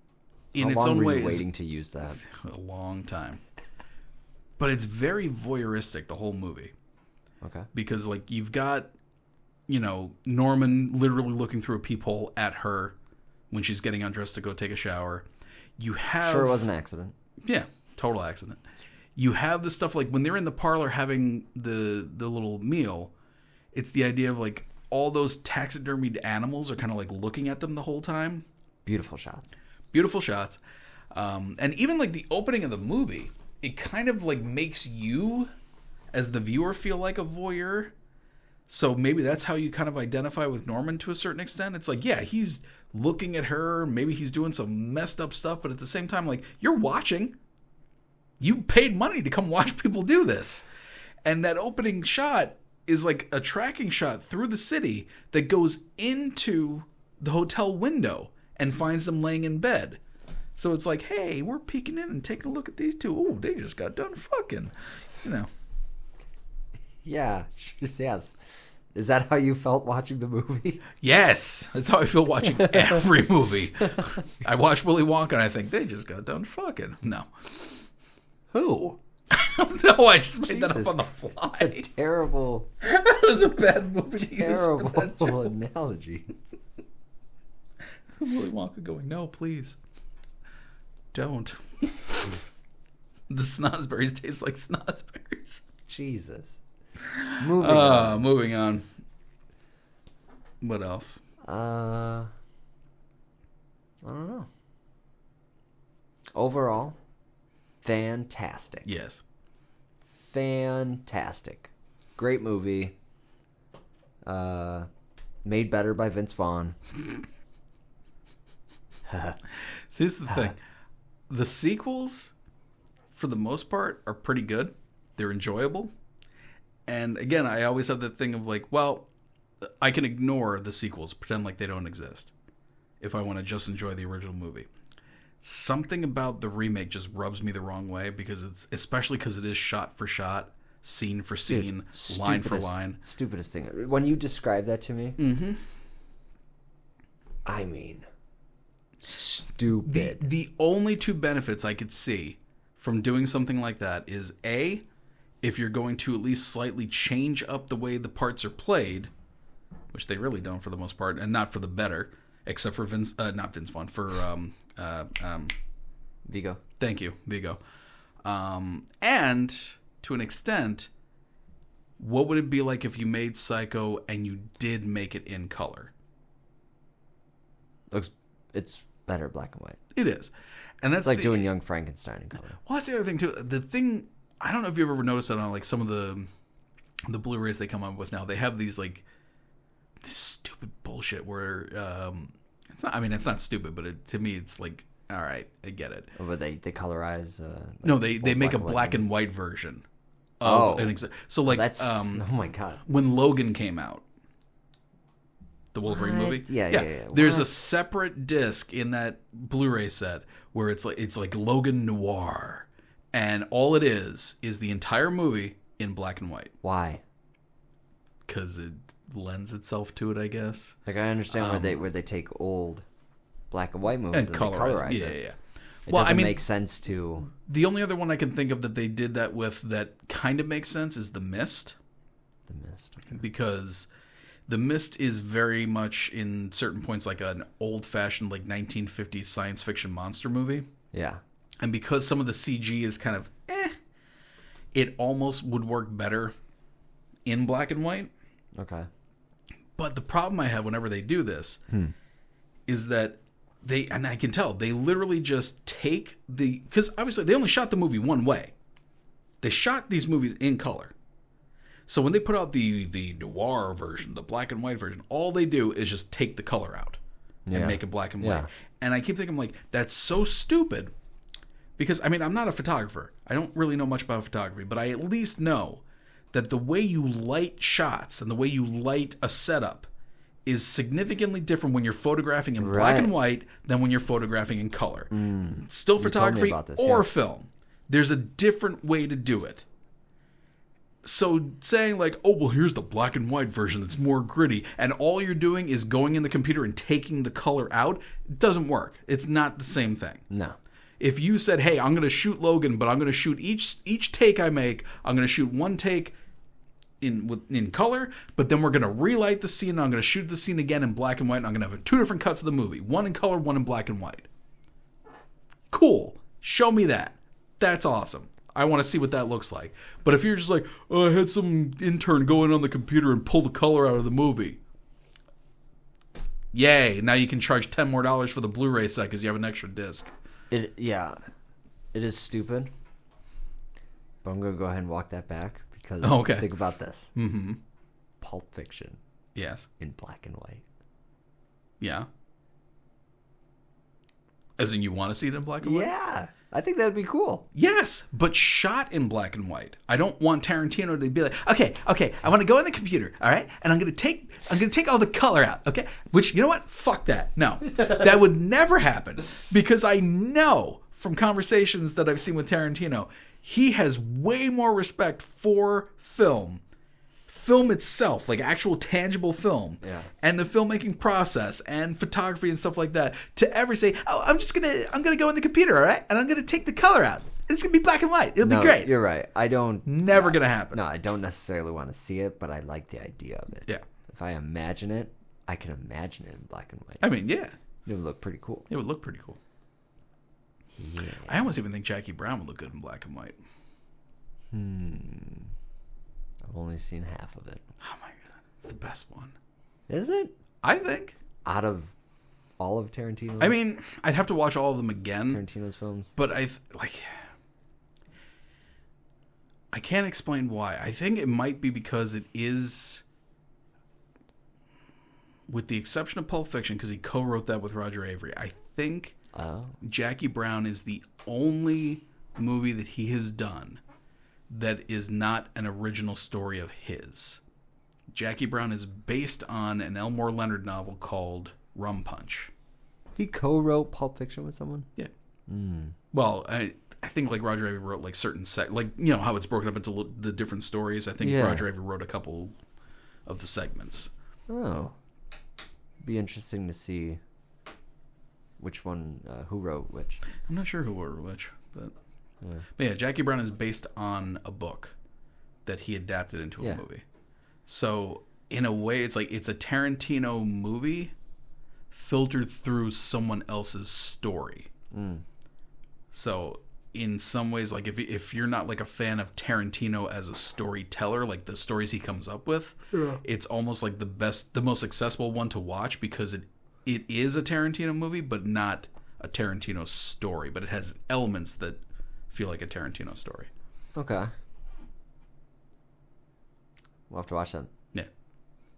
In its own way, waiting to use that a long time, but it's very voyeuristic, the whole movie. Okay, because like you've got, Norman literally looking through a peephole at her when she's getting undressed to go take a shower. You have sure it was an accident. Yeah, total accident. You have the stuff like when they're in the parlor having the little meal. It's the idea of like all those taxidermied animals are kind of like looking at them the whole time. Beautiful shots. Beautiful shots. And even like the opening of the movie, it kind of like makes you as the viewer feel like a voyeur. So maybe that's how you kind of identify with Norman to a certain extent. It's like, yeah, he's looking at her. Maybe he's doing some messed up stuff. But at the same time, like, you're watching. You paid money to come watch people do this. And that opening shot is like a tracking shot through the city that goes into the hotel window and finds them laying in bed. So it's like, hey, we're peeking in and taking a look at these two. Oh, they just got done fucking. Yeah, yes. Is that how you felt watching the movie? Yes, that's how I feel watching every movie. I watch Willy Wonka and I think, they just got done fucking. No. Who? I don't know, I just made that up on the fly. It's a terrible... That was a bad movie to terrible use for that joke. analogy. Willy Wonka going, no, please. Don't. The snozberries taste like snozberries. Jesus. Moving on. What else? I don't know. Overall, fantastic. Yes. Fantastic. Great movie. Made better by Vince Vaughn. See, here's the thing. The sequels, for the most part, are pretty good. They're enjoyable. And again, I always have that thing of like, well, I can ignore the sequels, pretend like they don't exist, if I want to just enjoy the original movie. Something about the remake just rubs me the wrong way, because it's, especially because it is shot for shot, scene for scene, line for line. Stupidest thing. When you describe that to me, I mean... stupid. The only two benefits I could see from doing something like that is A, if you're going to at least slightly change up the way the parts are played, which they really don't for the most part, and not for the better, except for not Vince Vaughn, for Viggo. Thank you, Viggo. And to an extent, what would it be like if you made Psycho and you did make it in color? It's better black and white. It is. And that's it's like doing Young Frankenstein in color. Well, that's the other thing too. The thing, I don't know if you've ever noticed that on like some of the Blu-rays they come up with now. They have these like this stupid bullshit where it's not. I mean, it's not stupid, but to me, it's like, all right, I get it. But they colorize. Like no, they make a black and white version of an so like that's oh my god, when Logan came out. The Wolverine movie? Yeah. There's a separate disc in that Blu-ray set where it's like Logan Noir. And all it is the entire movie in black and white. Why? Because it lends itself to it, I guess. Like, I understand where they take old black and white movies and colorize it. Yeah. It doesn't make sense to... The only other one I can think of that they did that with that kind of makes sense is The Mist. The Mist. Okay. Because... The Mist is very much, in certain points, like an old-fashioned, like 1950s science fiction monster movie. Yeah. And because some of the CG is kind of it almost would work better in black and white. Okay. But the problem I have whenever they do this is that and I can tell, they literally just take because obviously they only shot the movie one way. They shot these movies in color. So when they put out the noir version, the black and white version, all they do is just take the color out and make it black and white. And I keep thinking, like, that's so stupid. Because, I mean, I'm not a photographer. I don't really know much about photography, but I at least know that the way you light shots and the way you light a setup is significantly different when you're photographing in black and white than when you're photographing in color. Still photography or film. There's a different way to do it. So saying like, oh, well, here's the black and white version that's more gritty, and all you're doing is going in the computer and taking the color out, it doesn't work. It's not the same thing. No. If you said, hey, I'm going to shoot Logan, but I'm going to shoot each take I make, I'm going to shoot one take in color, but then we're going to relight the scene, and I'm going to shoot the scene again in black and white, and I'm going to have 2 different cuts of the movie. One in color, one in black and white. Cool. Show me that. That's awesome. I want to see what that looks like. But if you're just like, oh, I had some intern go in on the computer and pull the color out of the movie. Yay. Now you can charge $10 more for the Blu-ray set because you have an extra disc. It is stupid. But I'm going to go ahead and walk that back because think about this. Mm-hmm. Pulp Fiction. Yes. In black and white. Yeah. As in you want to see it in black and white? Yeah. I think that'd be cool. Yes, but shot in black and white. I don't want Tarantino to be like, okay, I want to go in the computer, all right, and I'm gonna take all the color out, okay? Which, you know what? Fuck that. No, that would never happen because I know from conversations that I've seen with Tarantino, he has way more respect for film itself, like actual tangible film, and the filmmaking process and photography and stuff like that, to ever say, oh, I'm gonna go in the computer, all right, and I'm gonna take the color out. It's gonna be black and white. It'll be great. You're right. Never gonna happen. No, I don't necessarily want to see it, but I like the idea of it. Yeah. If I imagine it, I can imagine it in black and white. I mean, yeah. It would look pretty cool. It would look pretty cool. Yeah. I almost even think Jackie Brown would look good in black and white. I've only seen half of it. Oh my god, it's the best one. Is it? I think. Out of all of Tarantino's? I mean, I'd have to watch all of them again. Tarantino's films? But I can't explain why. I think it might be because it is, with the exception of Pulp Fiction, because he co-wrote that with Roger Avary, I think Jackie Brown is the only movie that he has done that is not an original story of his. Jackie Brown is based on an Elmore Leonard novel called Rum Punch. He co-wrote Pulp Fiction with someone? Yeah. Well, I think like Roger Avary wrote like certain like, you know how it's broken up into the different stories. I think Roger Avary wrote a couple of the segments. Oh. Be interesting to see which one, who wrote which. I'm not sure who wrote which, but yeah, Jackie Brown is based on a book that he adapted into a movie. So in a way, it's like it's a Tarantino movie filtered through someone else's story. So in some ways, like if you're not like a fan of Tarantino as a storyteller, like the stories he comes up with, it's almost like the most accessible one to watch because it is a Tarantino movie, but not a Tarantino story. But it has elements that feel like a Tarantino story. Okay. We'll have to watch that. Yeah.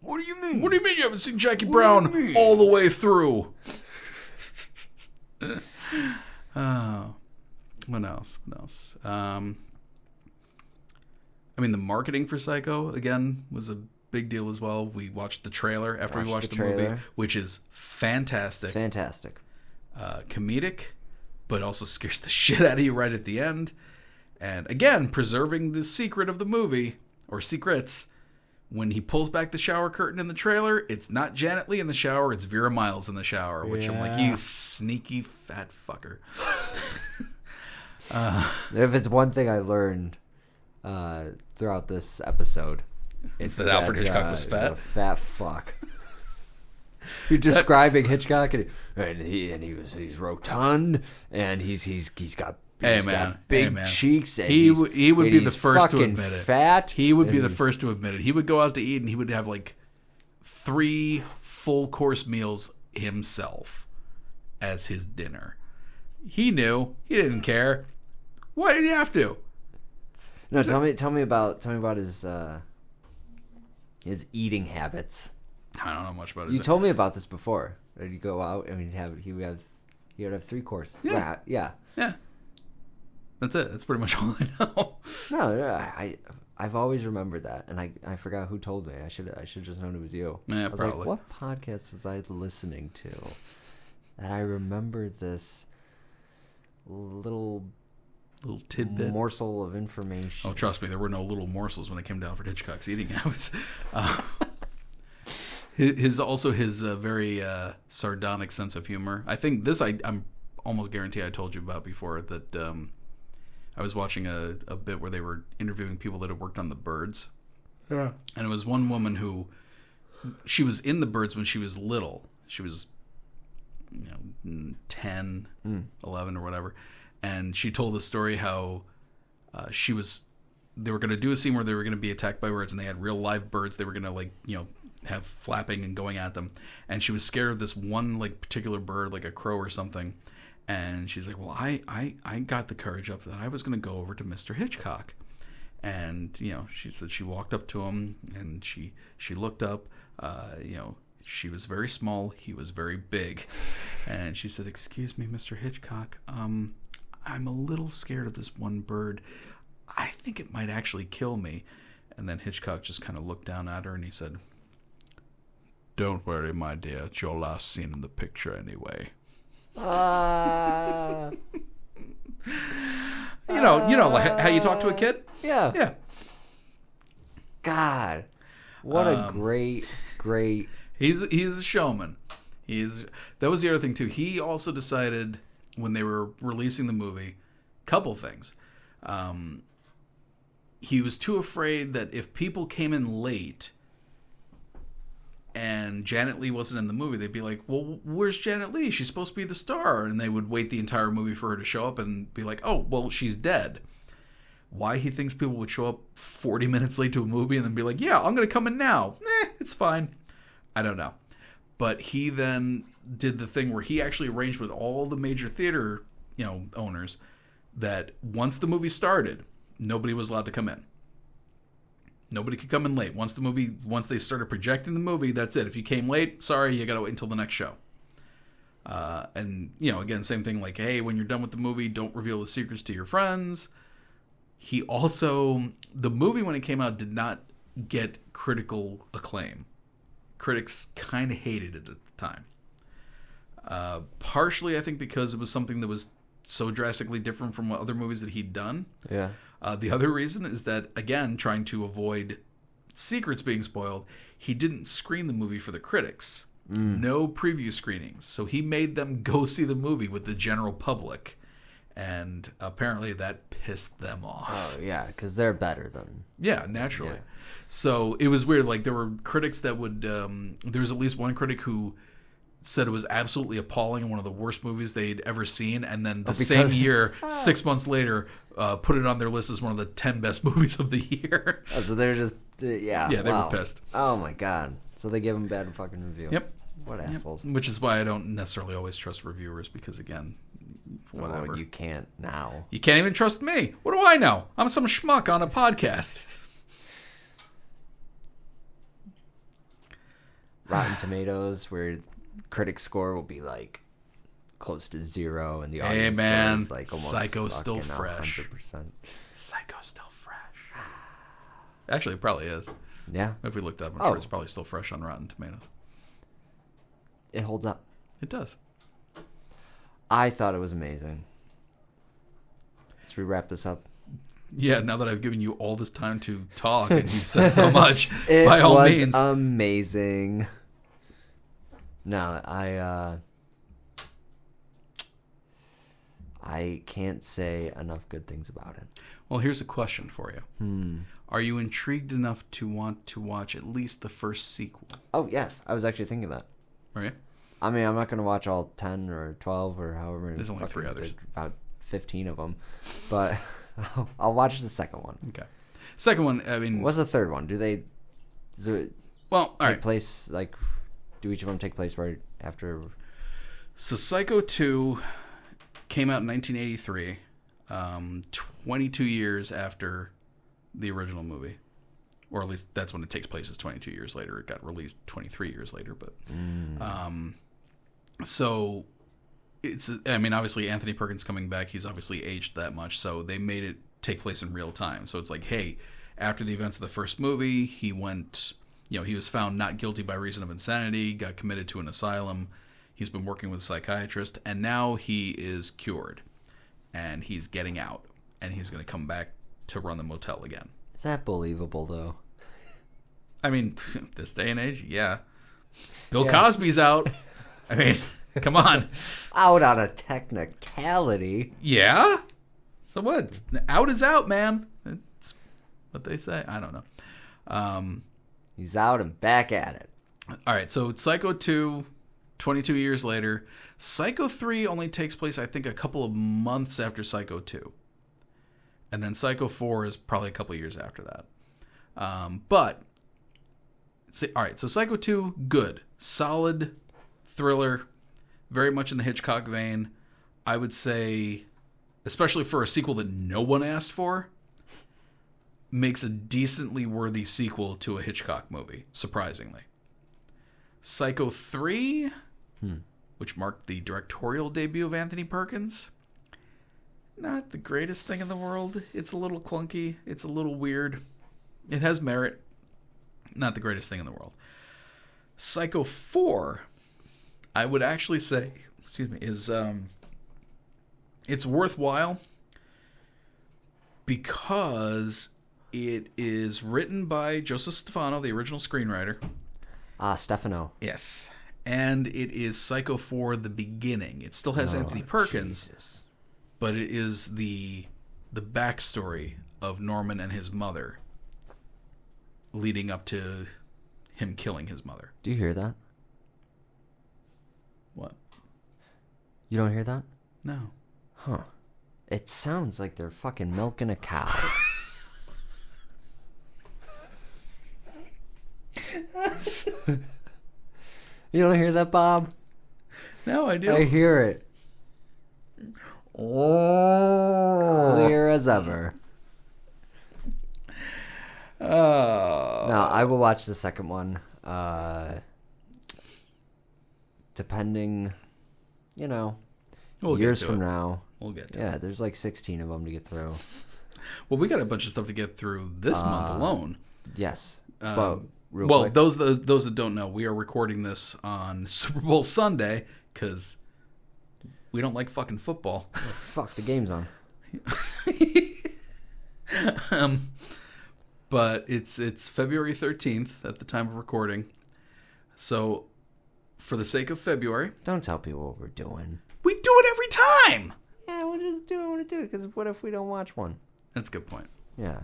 What do you mean? What do you mean you haven't seen Jackie Brown all the way through? What else? I mean, the marketing for Psycho, again, was a big deal as well. We watched the trailer after we watched the movie, which is fantastic. Fantastic. Comedic, but also scares the shit out of you right at the end. And again, preserving the secret of the movie, or secrets. When he pulls back the shower curtain in the trailer, it's not Janet Leigh in the shower, it's Vera Miles in the shower, which I'm like, you sneaky fat fucker. If it's one thing I learned throughout this episode, it's that Alfred Hitchcock was fat. A fat fuck. You're describing Hitchcock, and he's rotund, and he's got Hey He's man, got big hey, man. cheeks. And He would be the first to fucking admit it. Fat. He would be the first to admit it. He would go out to eat and he would have like 3 full course meals himself as his dinner. He knew. He didn't care. Why did he have to? No, tell me about his eating habits. I don't know much about it. You told me about this before. He'd go out and he would have 3 course. Yeah. Yeah. That's it. That's pretty much all I know. No, I've always remembered that, and I forgot who told me. I should just known it was you. Yeah, I was probably. like, what podcast was I listening to that I remember this little tidbit, morsel of information? Oh, trust me, there were no little morsels when it came to Alfred Hitchcock's eating habits. His very sardonic sense of humor. I think this I'm almost guarantee I told you about before that I was watching a bit where they were interviewing people that had worked on The Birds. Yeah. And it was one woman who she was in The Birds when she was little. She was 10, 11 or whatever. And she told the story how they were going to do a scene where they were going to be attacked by birds and they had real live birds. They were going to have flapping and going at them. And she was scared of this one particular bird, like a crow or something. And she's like, well, I got the courage up that I was going to go over to Mr. Hitchcock. And, she said she walked up to him and she looked up, she was very small. He was very big. And she said, excuse me, Mr. Hitchcock, I'm a little scared of this one bird. I think it might actually kill me. And then Hitchcock just kind of looked down at her and he said, don't worry, my dear. It's your last scene in the picture anyway. Like how you talk to a kid? Yeah. Yeah. God. What a great He's a showman. That was the other thing too. He also decided when they were releasing the movie, couple things. He was too afraid that if people came in late and Janet Leigh wasn't in the movie, they'd be like, well, where's Janet Leigh? She's supposed to be the star. And they would wait the entire movie for her to show up and be like, oh, well, she's dead. Why he thinks people would show up 40 minutes late to a movie and then be like, yeah, I'm going to come in now. It's fine. I don't know. But he then did the thing where he actually arranged with all the major theater, owners that once the movie started, nobody was allowed to come in. Nobody could come in late. Once they started projecting the movie, that's it. If you came late, sorry, you got to wait until the next show. And, again, same thing like, hey, when you're done with the movie, don't reveal the secrets to your friends. He also, the movie when it came out did not get critical acclaim. Critics kind of hated it at the time. Partially, I think, because it was something that was so drastically different from what other movies that he'd done. Yeah. The other reason is that, again, trying to avoid secrets being spoiled, he didn't screen the movie for the critics. No preview screenings. So he made them go see the movie with the general public. And apparently that pissed them off. Oh, yeah, because they're better than... Yeah, naturally. Yeah. So it was weird. There were critics that would... there was at least one critic who said it was absolutely appalling and one of the worst movies they'd ever seen. And then the same year, 6 months later, put it on their list as one of the 10 best movies of the year. Oh, so they're just... Yeah, they were pissed. Oh, my God. So they give them bad fucking review. Yep. What assholes. Yep. Which is why I don't necessarily always trust reviewers because, again... Whatever. Oh, you can't now. You can't even trust me. What do I know? I'm some schmuck on a podcast. Rotten Tomatoes, where critic score will be close to 0, and the audience score is almost Psycho's still fresh. 100%. Psycho's still fresh. Actually, it probably is. Yeah. If we looked up, I'm sure it's probably still fresh on Rotten Tomatoes. It holds up. It does. I thought it was amazing. Should we wrap this up? Yeah, now that I've given you all this time to talk and you've said so much, by all means. It was amazing. No, I can't say enough good things about it. Well, here's a question for you. Are you intrigued enough to want to watch at least the first sequel? Oh, yes. I was actually thinking that. Are you? I mean, I'm not going to watch all 10 or 12 or however. There's only 3 others. About 15 of them, but I'll watch the second one. Okay. Second one, I mean... What's the third one? Does it all take right. place, like, do each of them take place right after... So Psycho 2 came out in 1983, 22 years after the original movie. Or at least that's when it takes place, is 22 years later. It got released 23 years later, but... So, it's... I mean, obviously, Anthony Perkins coming back, he's obviously aged that much, so they made it take place in real time. So it's like, hey, after the events of the first movie, he went... he was found not guilty by reason of insanity, got committed to an asylum. He's been working with a psychiatrist, and now he is cured. And he's getting out, and he's going to come back to run the motel again. Is that believable, though? I mean, this day and age, yeah. Bill Cosby's out. I mean, come on. Out on a technicality. Yeah? So what? Out is out, man. It's what they say. I don't know. He's out and back at it. All right, so Psycho 2, 22 years later. Psycho 3 only takes place, I think, a couple of months after Psycho 2. And then Psycho 4 is probably a couple of years after that. But, all right, so Psycho 2, good. Solid thriller, very much in the Hitchcock vein. I would say, especially for a sequel that no one asked for, makes a decently worthy sequel to a Hitchcock movie, surprisingly. Psycho 3, which marked the directorial debut of Anthony Perkins, not the greatest thing in the world. It's a little clunky. It's a little weird. It has merit. Not the greatest thing in the world. Psycho 4, I would actually say, is it's worthwhile because it is written by Joseph Stefano, the original screenwriter. Stefano. Yes. And it is Psycho 4 the beginning. It still has Anthony Perkins, Jesus. but it is the backstory of Norman and his mother leading up to him killing his mother. Do you hear that? What? You don't hear that? No. Huh. It sounds like they're fucking milking a cow. You don't hear that, Bob? No, I do. I hear it. Clear as ever. Now, I will watch the second one. Depending, years from now. We'll get to it. Yeah, there's like 16 of them to get through. Well, we got a bunch of stuff to get through this month alone. Yes. Well, quick. those that don't know, we are recording this on Super Bowl Sunday because we don't like fucking football. Fuck, the game's on. But it's February 13th at the time of recording. So, for the sake of February... Don't tell people what we're doing. We do it every time! Yeah, we're just doing what we do, because what if we don't watch one? That's a good point. Yeah.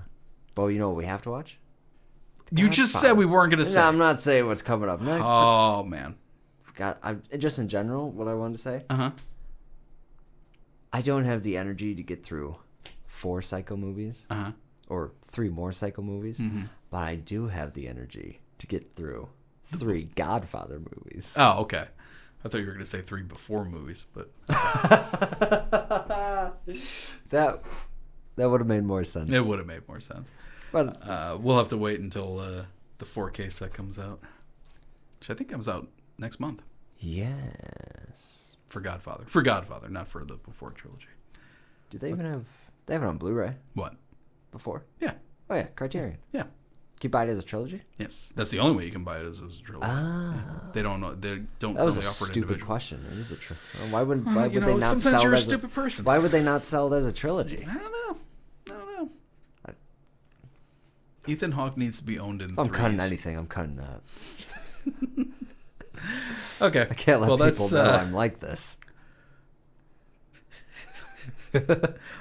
But you know what we have to watch? You just said we weren't going to say. No, I'm not saying what's coming up next. Oh, man. Just in general, what I wanted to say. Uh-huh. I don't have the energy to get through 4 Psycho movies. Uh-huh. Or 3 more Psycho movies. Mm-hmm. But I do have the energy to get through 3 Godfather movies. Oh, okay. I thought you were going to say 3 before movies, but... That would have made more sense. It would have made more sense. But we'll have to wait until the 4K set comes out, which I think comes out next month. Yes. For Godfather, not for the Before trilogy. Do they even have... They have it on Blu-ray. What? Before? Yeah. Oh, yeah. Criterion. Yeah. Can you buy it as a trilogy? Yes. That's the only way you can buy it as a trilogy. Ah. Yeah. They don't know. They don't that was really a offer it stupid individually. question. It is a why would they not sometimes sell you're it a as stupid person. Why would they not sell it as a trilogy? I don't know. Ethan Hawke needs to be owned in If I'm cutting threes. anything, I'm cutting that. Okay. I can't let people know I'm like this.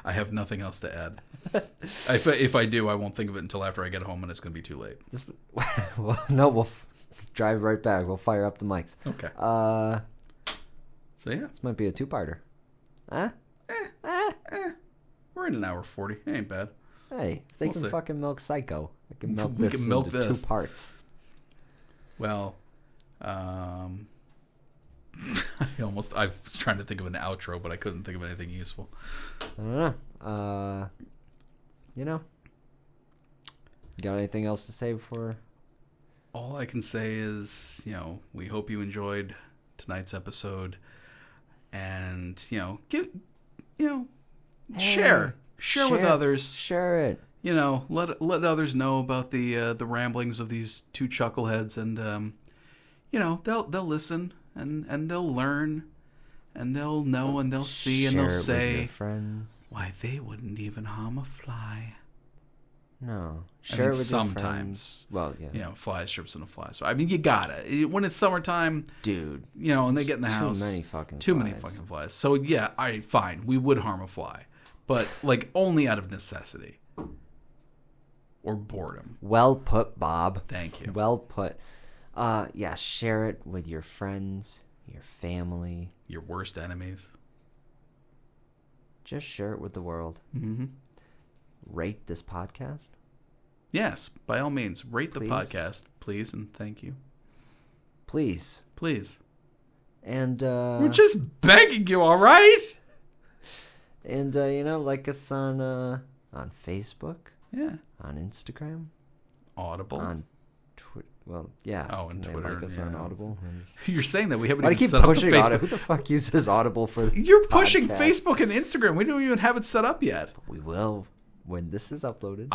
I have nothing else to add. If I do, I won't think of it until after I get home, and it's going to be too late. We'll drive right back. We'll fire up the mics. Okay. So yeah, this might be a 2-parter. Huh? right, an hour 40. Ain't bad. Hey, if they can fucking milk Psycho, I can milk this milk into this. 2 parts. Well, I was trying to think of an outro, but I couldn't think of anything useful. I don't know. You got anything else to say before? All I can say is, we hope you enjoyed tonight's episode, and share with others. Share it. Let others know about the ramblings of these 2 chuckleheads, and they'll listen and they'll learn and they'll know and they'll see and they'll say, with your friends. Why, they wouldn't even harm a fly. No, share it with sometimes. Your friends. Well, yeah, flies, trips, and a fly. So you gotta when it's summertime, dude. And they get in the house. Too many fucking flies. So yeah, all right, fine. We would harm a fly, but only out of necessity or boredom. Well put, Bob. Thank you. Well put. Yeah, share it with your friends, your family, your worst enemies. Just share it with the world. Mm-hmm. Rate this podcast. Yes, by all means, rate the podcast, please, and thank you. Please. And we're just begging you, all right? And like us on Facebook. Yeah. On Instagram. Audible. On Twitter. Well, yeah. Oh, and Twitter. Like us on Audible. You're saying that we haven't Why even keep set up the pushing Facebook. Audible? Who the fuck uses Audible for the You're pushing podcast? Facebook and Instagram. We don't even have it set up yet. But we will when this is uploaded.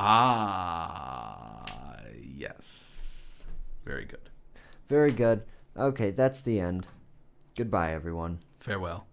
Yes. Very good. Very good. Okay, that's the end. Goodbye, everyone. Farewell.